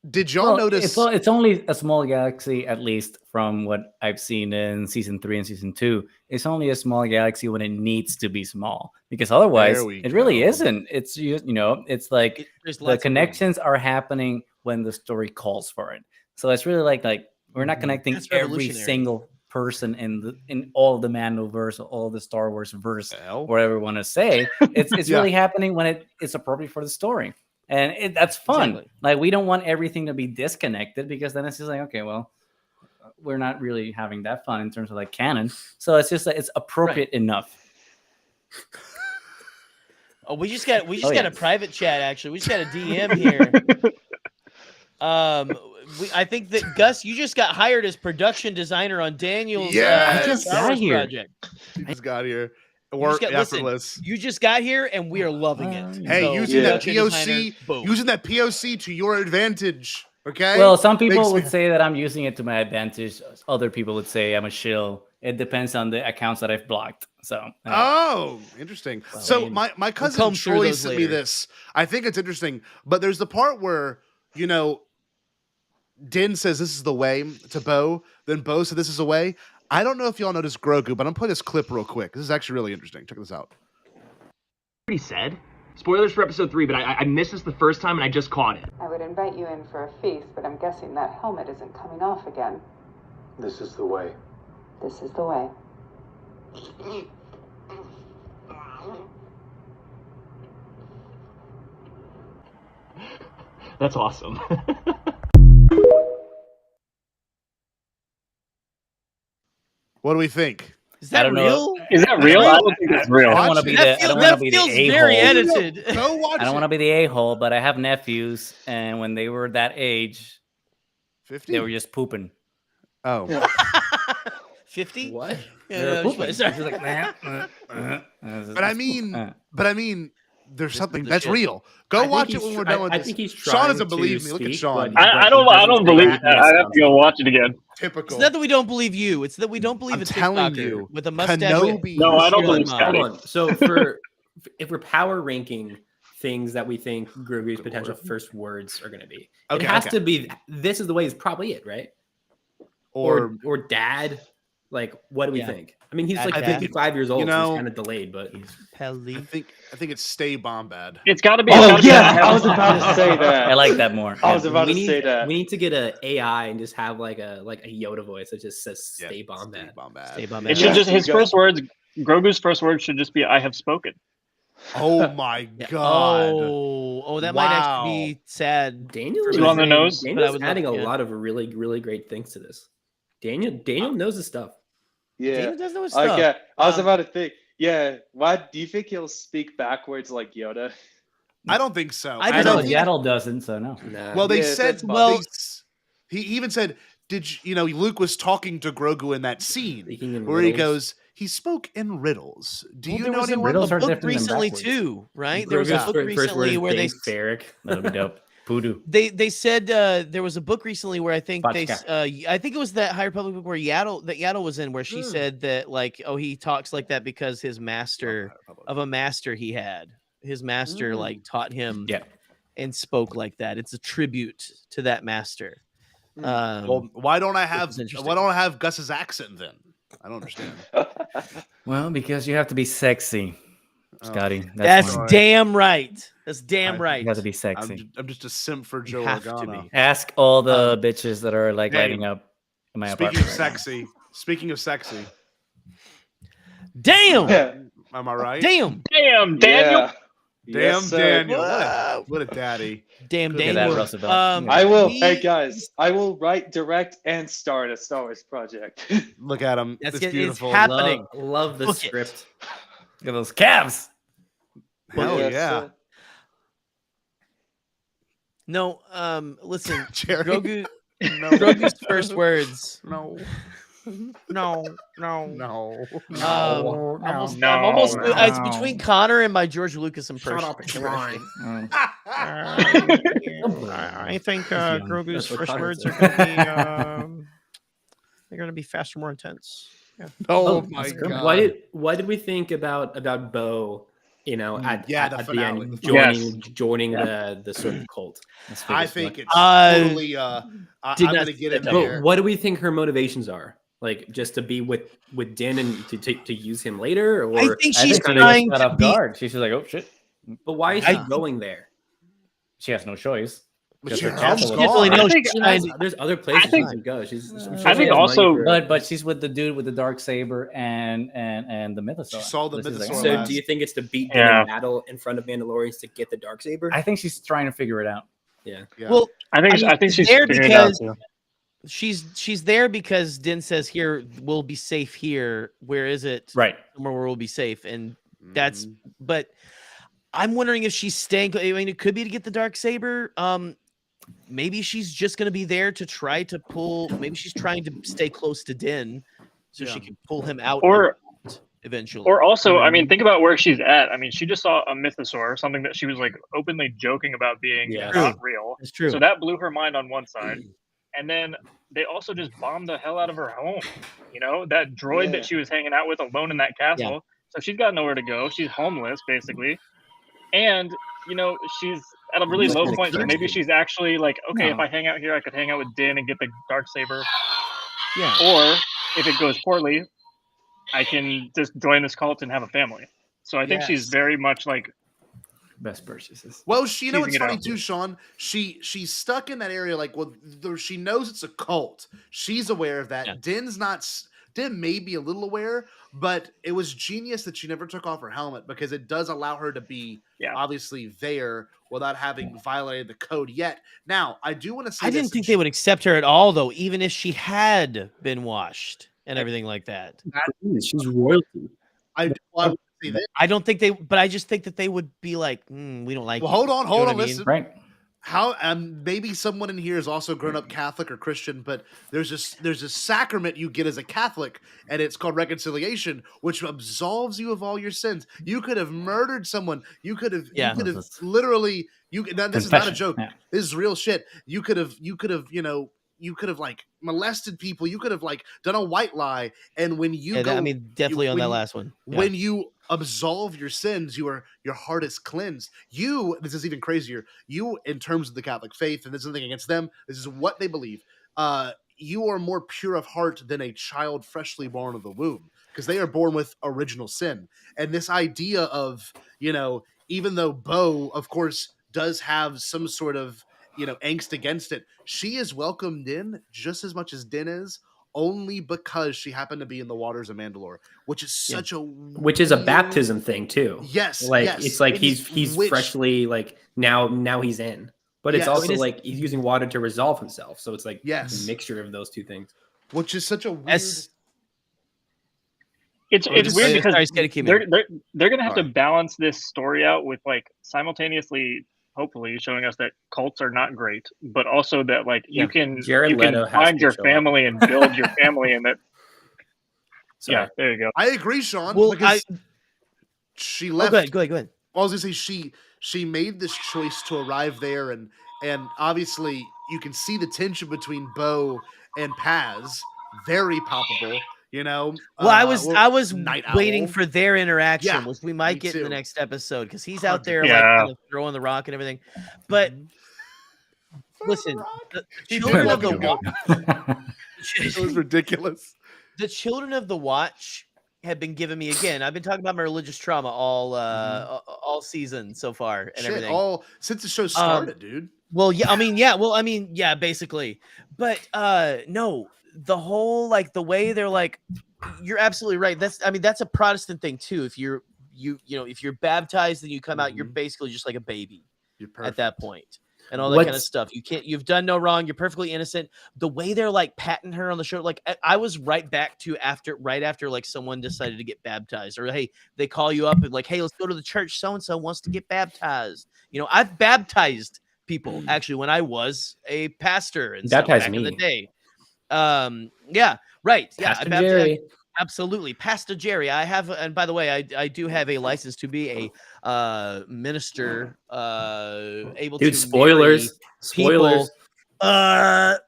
Did y'all notice? It's only a small galaxy, at least from what I've seen in season 3 and season 2. It's only a small galaxy when it needs to be small, because otherwise it really isn't. It's it's like the connections are happening when the story calls for it. So it's really like we're not connecting every single person in all the Mandoverse, all the Star Wars verse, whatever you want to say. It's really happening when it's appropriate for the story. And that's fun. Exactly. Like, we don't want everything to be disconnected, because then it's just like, okay, well, we're not really having that fun in terms of like canon. So it's just it's appropriate enough. Oh, we just got a private chat. Actually, we just got a DM here. I think that Gus, you just got hired as production designer on Daniel's I just got here. Project. I just got here. Work effortless. You just got here, and we are loving it. Hey, using that POC to your advantage. Okay. Well, some people would say that I'm using it to my advantage. Other people would say I'm a shill. It depends on the accounts that I've blocked. So. Interesting. So my cousin Troy sent me this. I think it's interesting, but there's the part where Din says this is the way to Bo. Then Bo said this is the way. I don't know if y'all noticed Grogu, but I'm going to play this clip real quick. This is actually really interesting. Check this out. He said. Spoilers for episode 3, but I missed this the first time and I just caught it. I would invite you in for a feast, but I'm guessing that helmet isn't coming off again. This is the way. This is the way. That's awesome. What do we think? Is that real? Is that real? I don't think that's real. I don't want to be the I don't want to be the a-hole. Very edited. Go watch I don't want to be the a-hole, but I have nephews, and when they were that age, 50? They were just pooping. Oh. 50? What? Yeah, But I mean, there's something that's real. Go watch it when we're done with this. I think he's Sean doesn't believe me. Look at Sean. I don't believe that. I have to go watch it again. Typical. It's not that we don't believe you. It's that we don't believe I'm a telling TikToker you, with a mustache. Kenobi. No, I don't believe Scotty. Hold on. So if we're power ranking things that we think Grogu's potential first words are going to be, it has to be. This is the way. Is probably it, right? Or dad. Like, what do we think? I mean, he's like Cat. 55 years old, so know, he's kind of delayed, but I think it's Stay Bombad. It's got to be. Oh yeah, I was about to say that. I like that more. I was about to we say that. We need to get a AI and just have like a Yoda voice that just says "Stay Bombad." Stay Bombad. Stay Bombad. It should just his first words. Grogu's first words should just be "I have spoken." Oh my god! Oh, that might actually be sad. Daniel Too on the nose. Daniel's adding a lot of really great things to this. Daniel knows his stuff. Yeah, Daniel does know his stuff. Okay, I was about to think. Yeah, why do you think he'll speak backwards like Yoda? I don't think so. I know Yaddle doesn't, so no. Well, they Yeah, said. that's Well, he even said, "Did you know?" Luke was talking to Grogu in that scene where he goes, "He spoke in riddles." Do you know anyone? Riddles a book recently too, right? There was a book recently where they Ferric. That'll be dope. Voodoo. They said there was a book recently where I think I think it was that High Republic book where Yaddle was in, where she said that like, oh, he talks like that because his master he had, his master like taught him and spoke like that. It's a tribute to that master. Well, why don't I have Gus's accent then? I don't understand. Well, because you have to be sexy, Scotty. That's damn right. That's damn right. You have to be sexy. I'm just a simp for Joe have to Organa. be. Ask all the bitches that are like lighting up in my apartment. Speaking of sexy. Damn. Am I right? Damn, Daniel. Damn, Yes, sir. Daniel. What a daddy. Damn, Look at Daniel. that, Roosevelt. I will. Hey guys, I will write, direct, and star in a Star Wars project. Look at him. That's It's it's beautiful. happening. Love the Book it. script. Look at those calves. Hell Yes, yeah. sir. No, listen, Jerry. Grogu's first words. No. No. No. I'm almost. It's between Connor and my George Lucas impression. I think Grogu's what first Connor words said. are going to be. They're going to be faster, more intense. Yeah. Oh my god. Why did we think about Bo? You know, at the the finale. end, Yes. joining the sort of cult. I think it's I totally. I'm going to get it But there. what do we think her motivations are? Like just to be with Din and to use him later, or I think she's kinda trying got to off be. guard. She's just like, oh shit. But why is she going there? She has no choice. But Because she her has castle gone. is Definitely gone. no. I think- she's trying to- There's other places think- she can go. I'm sure I she think has also- money for- But she's with the dude with the dark saber and the mythosaur. She saw the This is mythosaur. So last. do you think it's to beat Din Yeah. in battle in front of Mandalorians to get the Darksaber? I think she's trying to figure it out. Yeah. Well, I think she's there figuring it out because too. she's there because Din says, "Here, we'll be safe here." Where is it? Right. Somewhere where we'll be safe, and that's. But I'm wondering if she's staying. I mean, it could be to get the Darksaber. Maybe she's just going to be there to try to pull. Maybe she's trying to stay close to Din, so she can pull him out Or eventually. Or also, I mean, think about where she's at. I mean, she just saw a mythosaur, something that she was like openly joking about being not real. It's true. So that blew her mind on one side. And then they also just bombed the hell out of her home. You know, that droid that she was hanging out with alone in that castle. Yeah. So she's got nowhere to go. She's homeless, basically. And, you know, she's at a really low point. So maybe she's actually like, okay, if I hang out here, I could hang out with Din and get the Darksaber. Yeah. Or if it goes poorly, I can just join this cult and have a family. So I think she's very much like best purchases. Well, you know what's teasing it funny out. too, Sean? she's stuck in that area. Like, well, she knows it's a cult. She's aware of that. Din's not. Din may be a little aware, but it was genius that she never took off her helmet because it does allow her to be obviously there without having violated the code yet. Now, I do want to say I didn't think they would accept her at all, though, even if she had been washed and everything like that. She's royalty. I would say that. I don't think they, but I just think that they would be like, we don't like. Well, you." hold on, You know hold what on, I mean? listen. Right. How maybe someone in here is also grown up Catholic or Christian, but there's a sacrament you get as a Catholic, and it's called reconciliation, which absolves you of all your sins. You could have murdered someone. You could have literally this is not a joke. Yeah. This is real shit. You could have like molested people. You could have like done a white lie, and when you go, I mean, definitely on that last one. Yeah. When you absolve your sins, your heart is cleansed. This is even crazier. You, in terms of the Catholic faith, and this is nothing against them, this is what they believe. you are more pure of heart than a child freshly born of the womb, because they are born with original sin. And this idea of, even though Bo, of course, does have some sort of, angst against it, she is welcomed in just as much as Din is, only because she happened to be in the waters of Mandalore, which is such a which is a baptism thing too. Yes, it's like he's freshly like now he's in, but it's also like he's using water to resolve himself. So it's like a mixture of those two things, which is such a weird. It's weird because they're gonna have to balance this story out with like simultaneously, hopefully, showing us that cults are not great, but also that like you can find your family and build your family, and that. Yeah, there you go. I agree, Sean. Well, because she left. Go ahead. I was gonna say she made this choice to arrive there, and obviously you can see the tension between Bo and Paz, very palpable. Well, I was waiting for their interaction, which we might get in the next episode, because he's out there like kind of throwing the rock and everything. But listen, the children of the it was ridiculous. The Children of the Watch have been giving me, again, I've been talking about my religious trauma all season so far and everything. All since the show started, dude. Well, yeah, basically. But no, the whole like the way they're like, you're absolutely right. That's a Protestant thing too. If you're if you're baptized and you come out, you're basically just like a baby at that point. And all that kind of stuff. You've done no wrong. You're perfectly innocent. The way they're like patting her on the shoulder, like I was right after like someone decided to get baptized, or hey, they call you up and like, hey, let's go to the church. So-and-so wants to get baptized. I've baptized people actually when I was a pastor and stuff back in the day. Yeah, right. Yeah, Pastor Jerry. Absolutely. Pastor Jerry. I have, and by the way, I do have a license to be a minister, able to spoilers. But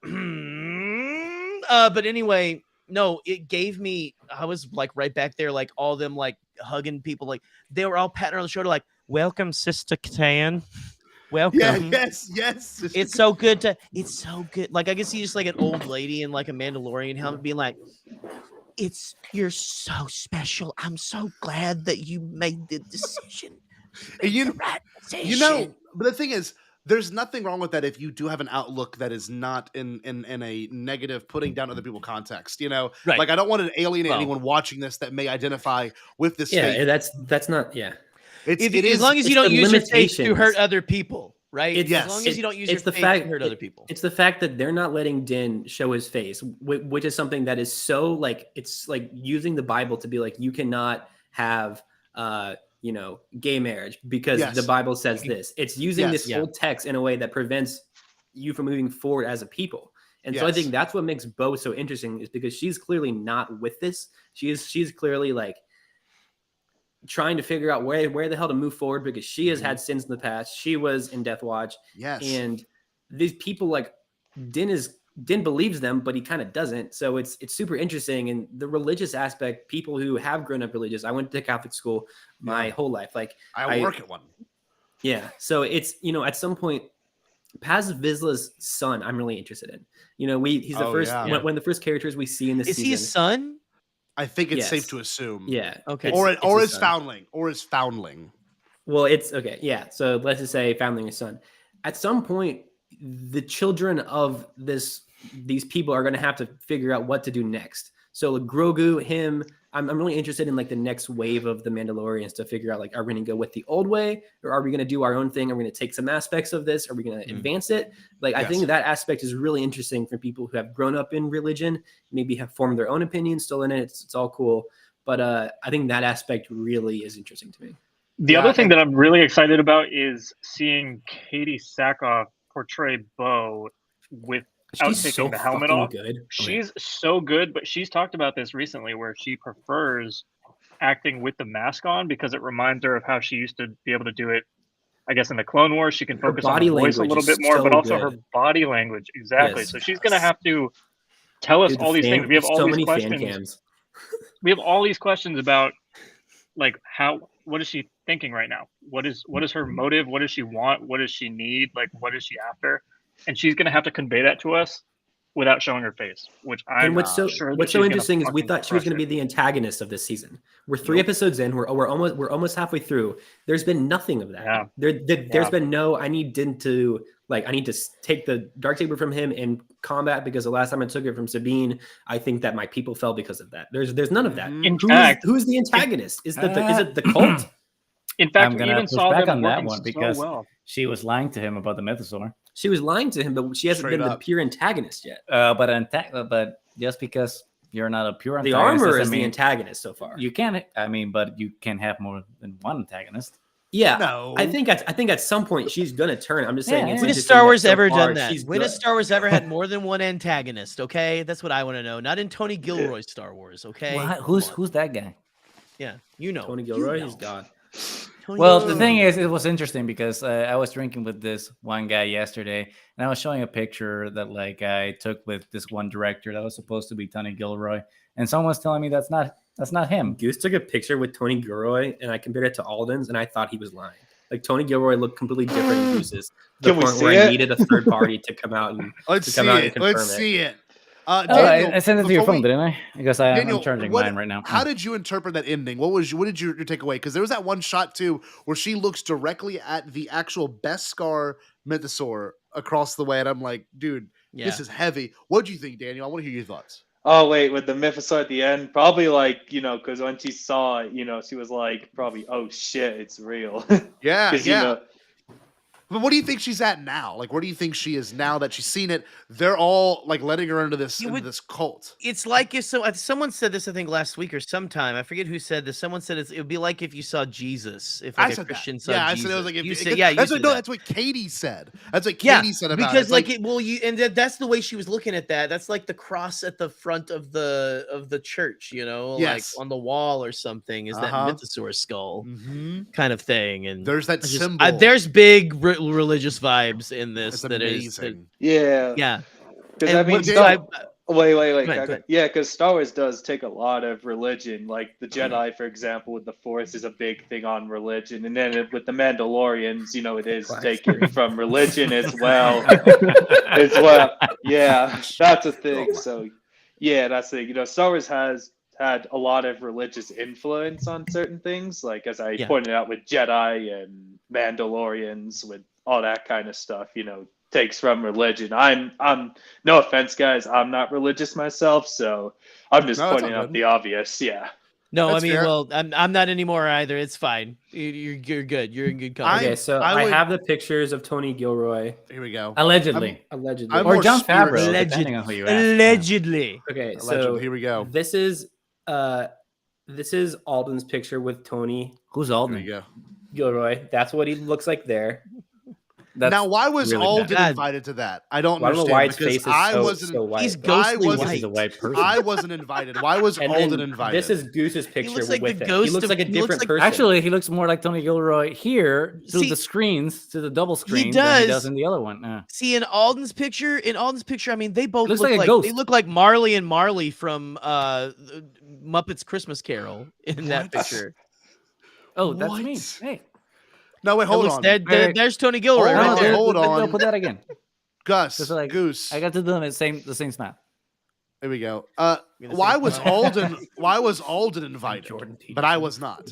anyway, no, it gave me, I was like right back there, like all them like hugging people, like they were all patting her on the shoulder, like, welcome, Sister Catan. Welcome. Yeah, yes. It's so good. Like I can see just like an old lady in like a Mandalorian helmet being like, you're so special. I'm so glad that you made the decision. But the thing is, there's nothing wrong with that if you do have an outlook that is not in a negative, putting down other people context. Right. Like I don't want to alienate anyone watching this that may identify with this. Yeah, faith. That's not. Yeah. As long as you don't use your faith to hurt other people. Right. As long as you don't use your faith to hurt other people. It's the fact that they're not letting Din show his face, which is something that is so like, it's like using the Bible to be like, you cannot have, gay marriage because the Bible says this. It's using this whole text in a way that prevents you from moving forward as a people. And so I think that's what makes Bo so interesting, is because she's clearly not with this. She's clearly like trying to figure out where the hell to move forward, because she has had sins in the past. She was in Death Watch. Yes. And these people, like Din believes them, but he kind of doesn't. So it's super interesting. And the religious aspect, people who have grown up religious, I went to Catholic school my whole life. Like I work at one. Yeah. So it's, at some point, Paz Vizsla's son, I'm really interested in. He's the first, one of the first characters we see in this season. Is he his son? I think it's safe to assume. Yeah. Okay. Or his foundling. Well, it's okay. Yeah. So let's just say foundling his son. At some point, the children of these people are going to have to figure out what to do next. So like Grogu, him, I'm really interested in like the next wave of the Mandalorians to figure out, like, are we going to go with the old way, or are we going to do our own thing? Are we going to take some aspects of this? Are we going to advance it? Like, I think that aspect is really interesting for people who have grown up in religion, maybe have formed their own opinions still in it. It's all cool. But I think that aspect really is interesting to me. The other thing that I'm really excited about is seeing Katie Sackhoff portray Bo without taking the helmet off. She's so good, but she's talked about this recently where she prefers acting with the mask on because it reminds her of how she used to be able to do it. I guess in the Clone Wars, she can focus on her voice a little bit more, but also her body language. Exactly. Yes. So she's going to have to tell us all these things. We have all these questions. We have all these questions about, like, what is she thinking right now? What is her motive? What does she want? What does she need? Like, what is she after? And she's going to have to convey that to us without showing her face, which I'm And what's so sure that what's she's so gonna interesting is we fucking thought she was crush going to it. be the antagonist of this season. We're 3 episodes in. We're almost halfway through. There's been nothing of that. Yeah. There's been no. I need to take the dark saber from him in combat because the last time I took it from Sabine, I think that my people fell because of that. There's none of that. In fact, who's the antagonist? Is it the cult? In fact, I'm we gonna even push saw back them on that working one so because well. she was lying to him about the mythosaur. She was lying to him, but she hasn't Straight been the up. pure antagonist yet. But just because you're not a pure The antagonist, armor doesn't is the mean antagonist so far. you can. I mean, but you can have more than one antagonist. Yeah, No. I think at some point she's gonna turn. I'm just saying. Yeah, It's When has interesting Star that Wars so ever far done that? she's When has good. Star Wars ever had more than one antagonist? Okay, that's what I want to know. Not in Tony Gilroy's Star Wars. Okay, What? Who's that guy? yeah, you know. Tony Gilroy? He's gone. Tony Well, Gilroy. the thing is, it was interesting because I was drinking with this one guy yesterday, and I was showing a picture that like I took with this one director that was supposed to be Tony Gilroy, and someone was telling me that's not him. Goose took a picture with Tony Gilroy, and I compared it to Alden's, and I thought he was lying. Like Tony Gilroy looked completely different than Goose's. The Can we point see where I it? needed a third party to come out and Let's see confirm it. Let's it. see it. Daniel, I sent it to your before phone, didn't I? Because I'm Daniel, charging what- mine right now. How did you interpret that ending? What did your takeaway? Because there was that one shot too where she looks directly at the actual Beskar mythosaur across the way, and I'm like, dude, this is heavy. What do you think, Daniel? I want to hear your thoughts. Oh wait, with the mythosaur at the end, probably like because when she saw it, she was like probably, oh shit, it's real. Yeah, 'Cause, yeah. But what do you think she's at now? Like, where do you think she is now that she's seen it? They're all like letting her into this cult. It's like if someone said this, I think last week or sometime. I forget who said this. Someone said it would be like if you saw Jesus. If like I a said Christian that. saw Yeah, Jesus. I said it was like if you you said, yeah, you that's said what, no, that. that's what Katie said. That's what Yeah, Katie said about because it. It's like it, well, that's the way she was looking at that. That's like the cross at the front of the church, like Yes. on the wall or something. Is that mythosaur skull kind of thing? And there's that just- symbol. there's big religious vibes in this. It's that amazing. yeah. Because And I mean, what- so I- wait. Go ahead. Yeah, because Star Wars does take a lot of religion. Like the Jedi, for example, with the Force is a big thing on religion, and then with the Mandalorians, it is taken from religion as well. Yeah, that's a thing. So, yeah, that's the thing. Star Wars has had a lot of religious influence on certain things, like as I pointed out with Jedi and Mandalorians, with all that kind of stuff. Takes from religion. I'm no offense, guys. I'm not religious myself, so I'm just pointing out the obvious. Yeah. No, That's I mean, fair. well, I'm not anymore either. It's fine. You're good. You're in good company. Okay, so I have the pictures of Tony Gilroy. Here we go. Allegedly. Allegedly. I'm Or more John Favreau, spiritual. depending on who you ask. Allegedly. Okay, Allegedly. so Here we go. This is Alden's picture with Tony Who's Here Alden? we go. Gilroy. That's what he looks like there. That's Now, why was really Alden bad. invited to that? I don't Well, I don't understand. know why his because face is I so, wasn't. so white. He's I ghostly wasn't. white. He's a white person. I wasn't invited. Why was And Alden then invited? This is Goose's picture looks like with the him. ghost He looks of- like a he looks different like- person. Actually, he looks more like Tony Gilroy here through See- the screens, to the double screen, than does. he does in the other one. See, in Alden's picture, I mean, they both Looks look like a like ghost. they look like Marley and Marley from Muppets Christmas Carol in that picture. Oh, that's What? me. Hey, No, wait, hold That looks- on. there's Tony Gilroy Hold right on, there. hold no, on. put that again. Gus, Just like Goose. I got to do them the same snap. Here we go. gonna Why say- was Alden? Why was Alden invited? But I was not.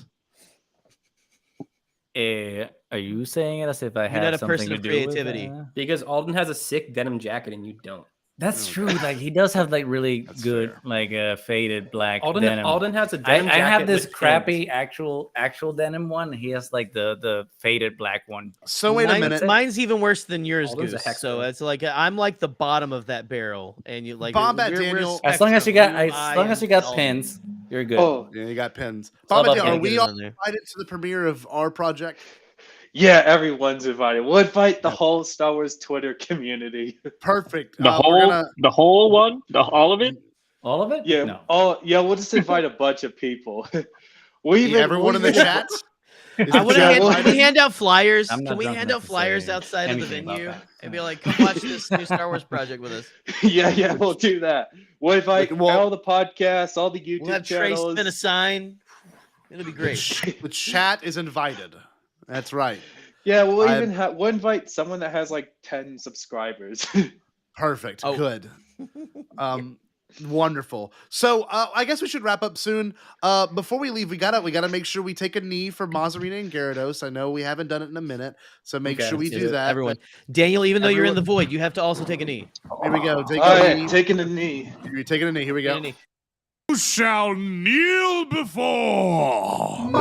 Are you saying it as if I You're had not a something person to of do creativity. with Because Alden has a sick denim jacket and you don't. That's true. Like he does have like really good, like faded black denim. Alden has a I denim jacket. have this with crappy pins. actual denim one. He has like the faded black one. So wait a minute. Mine's even worse than yours, Alden's a Goose. hex So man. it's like I'm like the bottom of that barrel, and you like Bombad we're Daniel- As long as you got, spectrum. pins, you're good. Oh, Yeah, you got pins. all Bombad, about are getting we it all on there. invited to the premiere of our project? yeah, everyone's invited. We'll invite the whole Star Wars Twitter community. Perfect. The whole one, all of it. All of it? Yeah. No. Oh, yeah. We'll just invite a bunch of people. We even Everyone in the chat. I want to Yeah, hand, well- can we hand out flyers? I'm not Can we drunk hand enough out to flyers say outside of the anything about venue that. and be like, come watch this new Star Wars project with us? yeah, we'll do that. We'll invite Well- all the podcasts, all the YouTube We'll have Trey channels. spin a sign. It'll be great. The chat is invited. That's right. Yeah, we'll I- even we'll invite someone that has like 10 subscribers. Perfect. Good. Wonderful. So I guess we should wrap up soon. Before we leave, we gotta make sure we take a knee for Mazzarina and Gyarados. I know we haven't done it in a minute, so make sure we do that. Everyone, Daniel, even though you're in the void, you have to also take a knee. Here we go. Take All a right, knee. taking a knee. You're taking a knee. Here we go. You shall kneel before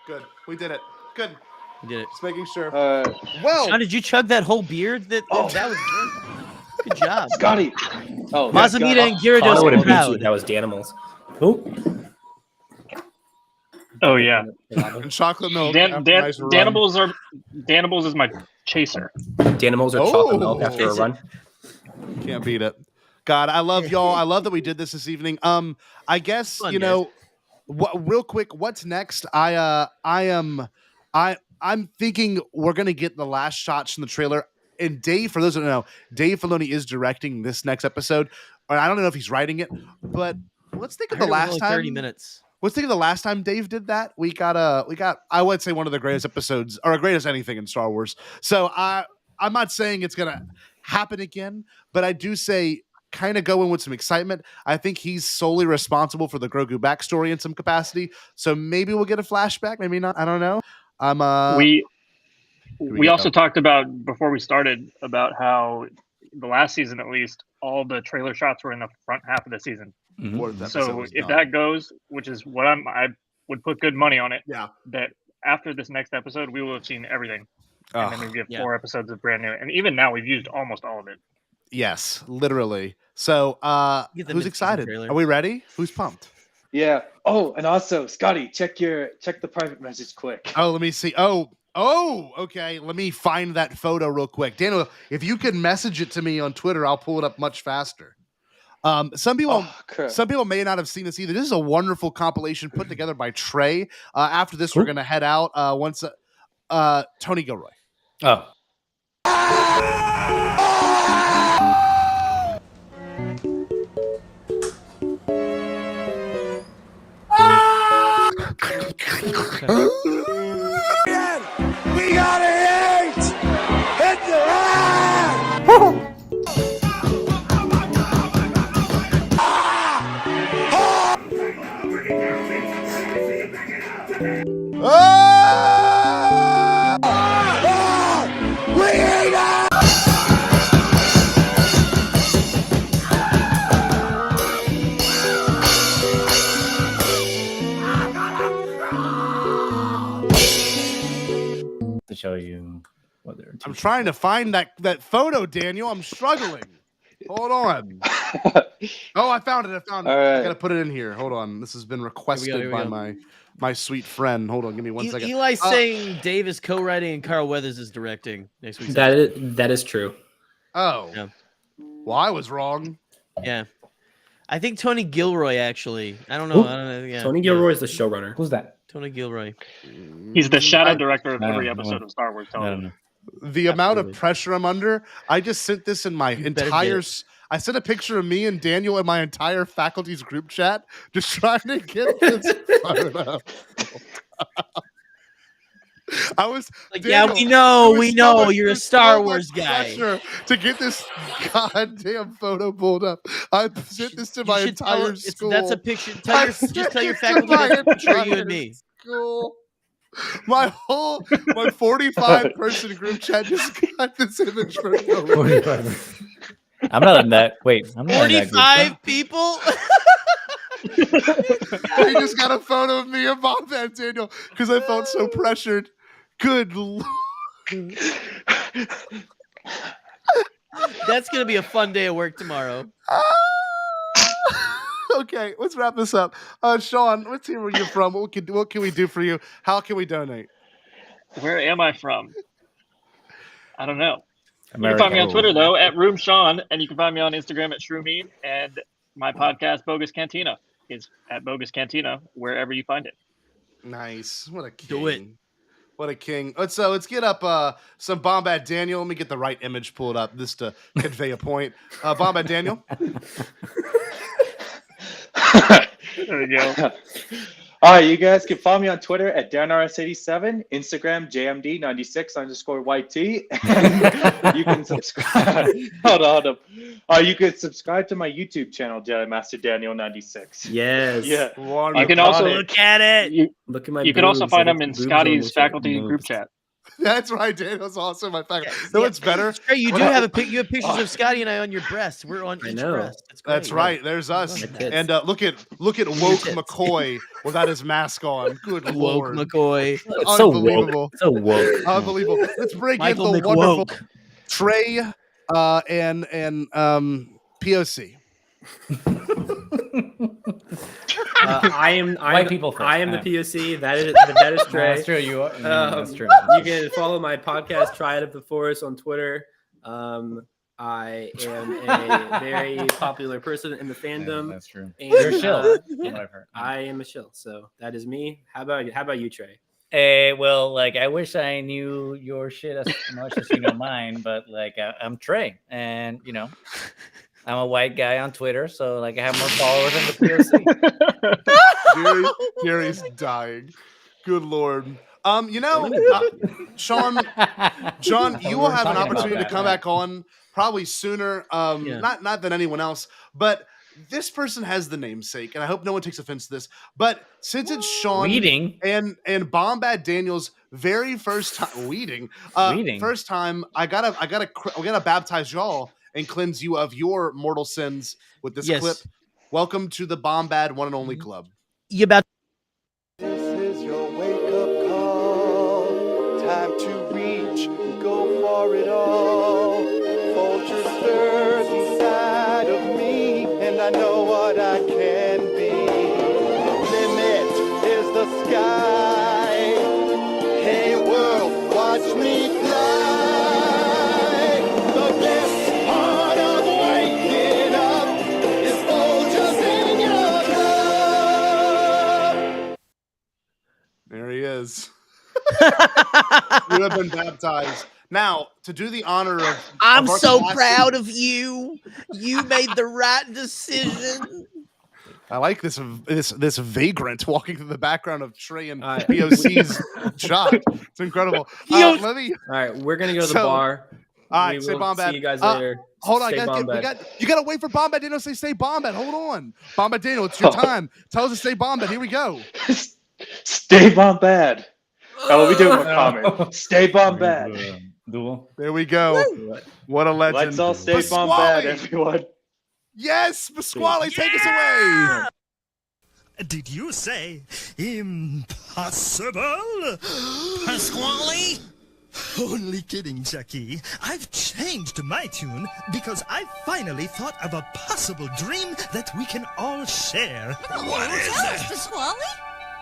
Good. We did it. Good. We did it. Just making sure. Well, Sean, did you chug that whole beard? That was great. Good job, Scotty. Oh, Mazamita and Gyarados would are have beat you. proud. That was Danimals. Who? Oh yeah. And chocolate milk. Danimals is my chaser. Danimals are chocolate milk after a run. Can't beat it. God, I love y'all. I love that we did this evening. I guess Fun, you know, real quick, what's next? I'm thinking we're gonna get the last shots from the trailer. And Dave, for those who don't know, Dave Filoni is directing this next episode. Or I don't know if he's writing it, but let's think of the last time. 30 minutes. Let's think of the last time Dave did that. We got I would say one of the greatest episodes or greatest anything in Star Wars. So I'm not saying it's gonna happen again, but I do say kind of go in with some excitement. I think he's solely responsible for the Grogu backstory in some capacity. So maybe we'll get a flashback, maybe not. I don't know. We also talked about before we started about how the last season, at least, all the trailer shots were in the front half of the season. So if that goes, which is what I would put good money on it. Yeah. That after this next episode, we will have seen everything, and then we get 4 episodes of brand new. And even now, we've used almost all of it. Yes, literally. So who's excited? Are we ready? Who's pumped? Yeah. Oh, and also, Scotty, check the private message quick. Oh, let me see. Oh, okay. Let me find that photo real quick. Daniel, if you can message it to me on Twitter, I'll pull it up much faster. Some people may not have seen this either. This is a wonderful compilation put together by Trey. After this, we're gonna head out. Once Tony Gilroy. Oh. We got a 8! Hit the line! To show you what they're. I'm trying to find that photo, Daniel. I'm struggling. Hold on. Oh, I found it. All right. I gotta put it in here. Hold on. This has been requested by my sweet friend. Hold on. Give me 1 second. Eli's saying Dave is co-writing and Carl Weathers is directing next week. That is true. Oh. Yeah. Well, I was wrong. Yeah. I think Tony Gilroy actually. I don't know. Yeah. Tony Gilroy is the showrunner. Who's that? Tony Gilroy. He's the shadow director of every episode of Star Wars television. The amount of pressure I'm under. I just sent this in my entire. I sent a picture of me and Daniel in my entire faculty's group chat, just trying to get this photo. I was like, Daniel, we know you're a Star Wars guy. To get this goddamn photo pulled up, I sent this to my entire school. That's a picture. Just tell your faculty that's a picture of you and me. School. My 45 person group chat just got this image for 45. I'm not in that. Wait, I'm not 45 people. He just got a photo of me and Bombad Daniel because I felt so pressured. Good Lord. That's gonna be a fun day of work tomorrow. Okay, let's wrap this up. Sean, let's hear where you're from. What can we do for you? How can we donate? Where am I from? I don't know. America. You can find me on Twitter though at Roome Sean, and you can find me on Instagram at Shroomine, and my podcast Bogus Cantina is at Bogus Cantina wherever you find it. Nice. What a king. Do it. What a king. Let's get up some Bombad Daniel. Let me get the right image pulled up just to convey a point. Bombad Daniel. There we go. All right, you guys can follow me on Twitter at DanRS87, Instagram JMD96_YT. And you can subscribe. Hold on. You can subscribe to my YouTube channel, Jedi Master Daniel96. Yes. Yeah. Wonderful. You can also look at it. Look at my. You can also boobs. find I them got in boobs on Scotty's this faculty boobs. group chat. That's right, Daniel's also my faculty. No, what's better? Trey, you do have you have pictures of Scotty and I on your breast. We're on each breast. That's right. There's us. And look at woke McCoy without his mask on. Good Woke lord. McCoy. It's so Unbelievable. woke. So woke. Unbelievable. Let's bring Michael in the McWoke. wonderful Trey and POC. I am White people first. I am the POC. That is Trey. That's true. You are. That's true. You can follow my podcast, Triad of the Forest, on Twitter. I am a very popular person in the fandom. That's true. And, You're a shill. What I've heard. I am a shill. So that is me. How about you, Trey? Well, like I wish I knew your shit as much as you know mine, but like I'm Trey, and you know, I'm a white guy on Twitter, so like I have more followers than the POC. Gary's dying. Good lord. John, you will have an opportunity to come back on probably sooner. Not than anyone else, but this person has the namesake, and I hope no one takes offense to this. But since it's Sean and Bombad Daniel's very first time first time, we gotta baptize y'all and cleanse you of your mortal sins with this clip. Welcome to the Bombad One and Only Club. You about This is your wake-up call. Time to reach, go for it all. Vulture stirs inside of me, and I know what I can be. Limit is the sky. Hey world, watch me fly. The best part of waking up is vultures in your cup. There he is. You have been baptized. Now, to do the honor of I'm our so classic- proud of you. You made the right decision. I like this vagrant walking through the background of Trey and POC's shot. It's incredible. All right, we're gonna go to the bar. All right, We say will Bombad. See you guys later. Hold on, Stay you Bombad. gotta wait for Bombad Daniel to say Bombad. Hold on, Bombad Daniel, it's your time. Tell us to say Bombad. Here we go. Stay Bombad. Oh, what we doing with comment? Stay Bombad. Duel. There we go. What a legend. Let's all stay Pasquale! Bombad, everyone. Yes, Pasquale, take us away. Did you say impossible? Pasquale? Only kidding, Jackie. I've changed my tune because I finally thought of a possible dream that we can all share. What is it? Pasquale?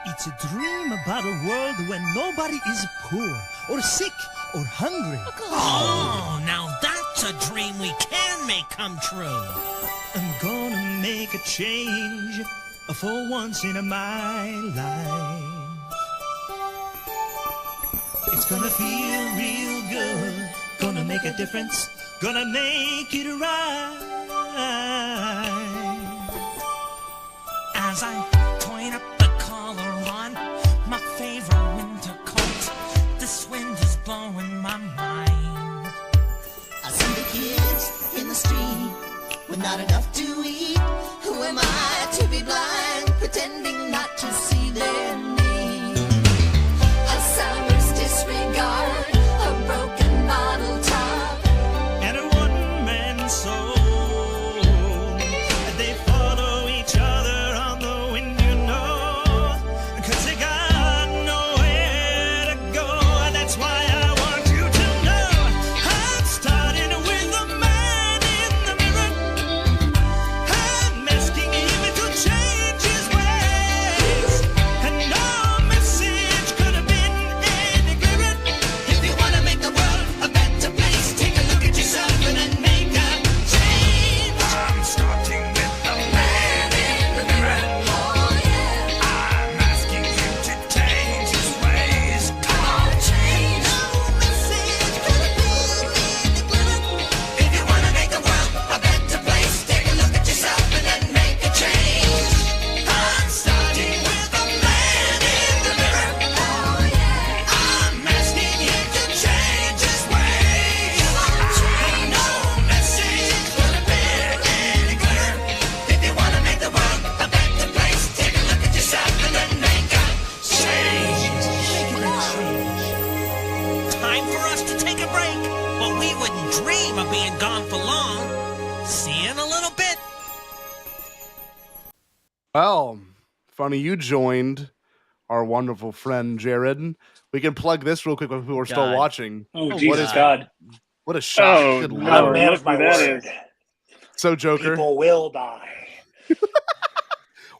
It's a dream about a world when nobody is poor or sick or hungry. Oh, now that's a dream we can make come true. I'm gonna make a change for once in my life. It's gonna feel real good. Gonna make a difference. Gonna make it right. As I point up the collar on my favorite winter coat, this wind is blowing my mind. I see the kids in the street with not enough to eat. Who am I to be blind, pretending not to see their need? A summer's disregard, a broken bottle top, and a one-man soul. They follow each other on the wind, you know, 'cause they got nowhere to go. That's why I want you to know I'm starting with the man in the mirror. I'm asking him to change his ways, and no message could have been any clearer. being gone for long. See you in a little bit. Well, funny you joined our wonderful friend Jared. We can plug this real quick when people are still watching. Oh, Jesus God. What a shock. Oh, Good no, I'm a Lord. man of my that word. is. So, Joker, People will die.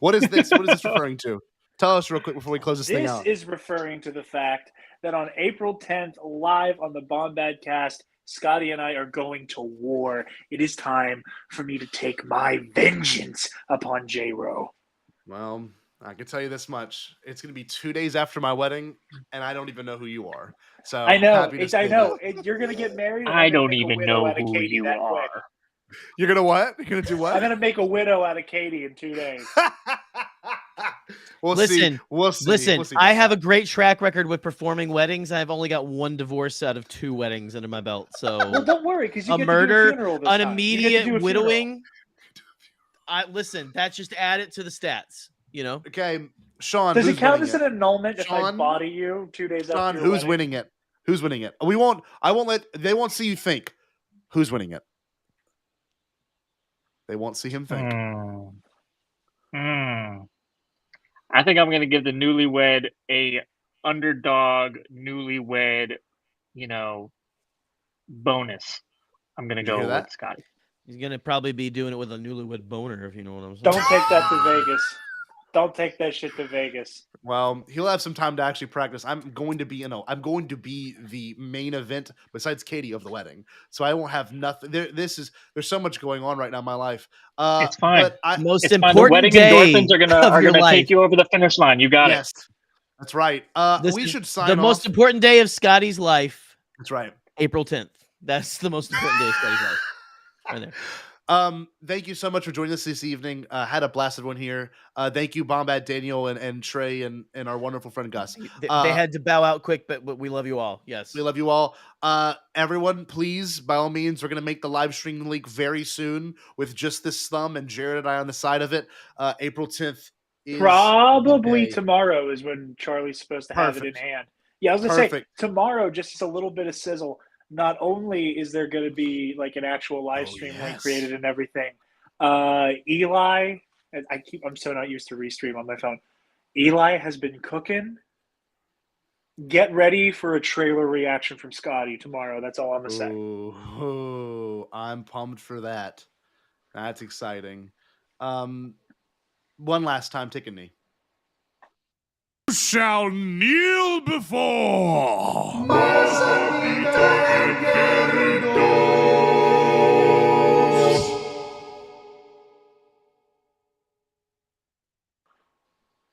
what is this? What is this referring to? Tell us real quick before we close this thing This out. is referring to the fact that on April 10th, live on the Bombadcast, Scotty and I are going to war. It is time for me to take my vengeance upon J-Ro. Well, I can tell you this much. It's going to be 2 days after my wedding, and I don't even know who you are. So I know. happy to I say know. that. You're going to get married. And I I'm gonna don't make a even widow know out of who Katie you that are. quick. You're going to what? You're going to do what? I'm going to make a widow out of Katie in 2 days. We'll Listen, see. We'll see. listen. We'll see I about have that. a great track record with performing weddings. I've only got one divorce out of 2 weddings under my belt. So Well, don't worry, because you a get murder, to do a funeral this an time. You get to immediate do a funeral. widowing. Listen. That's just add it to the stats. You know. Okay, Sean. Does who's it count winning as an annulment if I Sean? body you 2 days Sean, after your who's wedding? winning it? Who's winning it? We won't. I won't let. They won't see you think. Who's winning it? They won't see him think. I think I'm going to give the newlywed a underdog newlywed, bonus. I'm going to Did you go hear that? with Scotty. He's gonna probably be doing it with a newlywed boner, if you know what I'm saying. Don't take that to Vegas. Don't take that shit to Vegas. Well, he'll have some time to actually practice. I'm going to be the main event besides Katie of the wedding, so I won't have nothing. There's so much going on right now in my life. It's fine. But Most It's fine. The important wedding day endorphins are of your gonna life. take you over the finish line. You got yes, that's right. This We is should sign the off. most important day of Scotty's life. That's right. April 10th. That's the most important day of Scotty's life. Right there. Thank you so much for joining us this evening. Had a blasted one here. Thank you, Bombad, Daniel, and Trey, and our wonderful friend Gus. They had to bow out quick, but we love you all. Yes, we love you all. Everyone, please, by all means, we're gonna make the live stream link very soon with just this thumb and Jared and I on the side of it. April 10th. Is Probably the day. tomorrow is when Charlie's supposed to have it in Perfect. hand. Yeah, I was gonna say Perfect. tomorrow, just as a little bit of sizzle. Not only is there going to be like an actual live stream link created and everything, Eli, I'm so not used to restream on my phone. Eli has been cooking. Get ready for a trailer reaction from Scotty tomorrow. That's all I'm gonna say. Ooh, I'm pumped for that. That's exciting. One last time, take a knee. Shall kneel before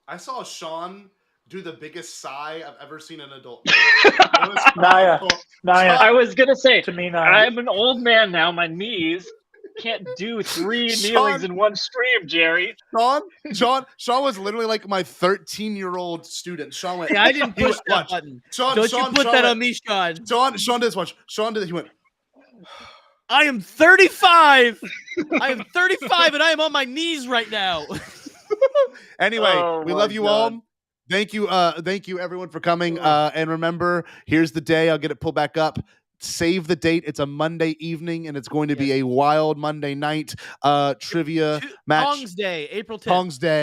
I saw Sean do the biggest sigh I've ever seen an adult. Naya, I was gonna say, to me, Naya. I'm an old man now. My knees can't do 3 kneelings in one stream, Jerry. Sean was literally like my 13-year-old student. Sean went. Yeah, I didn't push that watch. button. Sean, Don't Sean, you put Sean that went, on me, Sean. Sean did this. Watch. Sean did it. He went. I am 35. I am 35, and I am on my knees right now. Anyway, we love you all. Thank you everyone for coming. And remember, here's the day. I'll get it pulled back up. Save the date. It's a Monday evening, and it's going to be a wild Monday night trivia match. Tongs Day, April 10th. Tongs Day.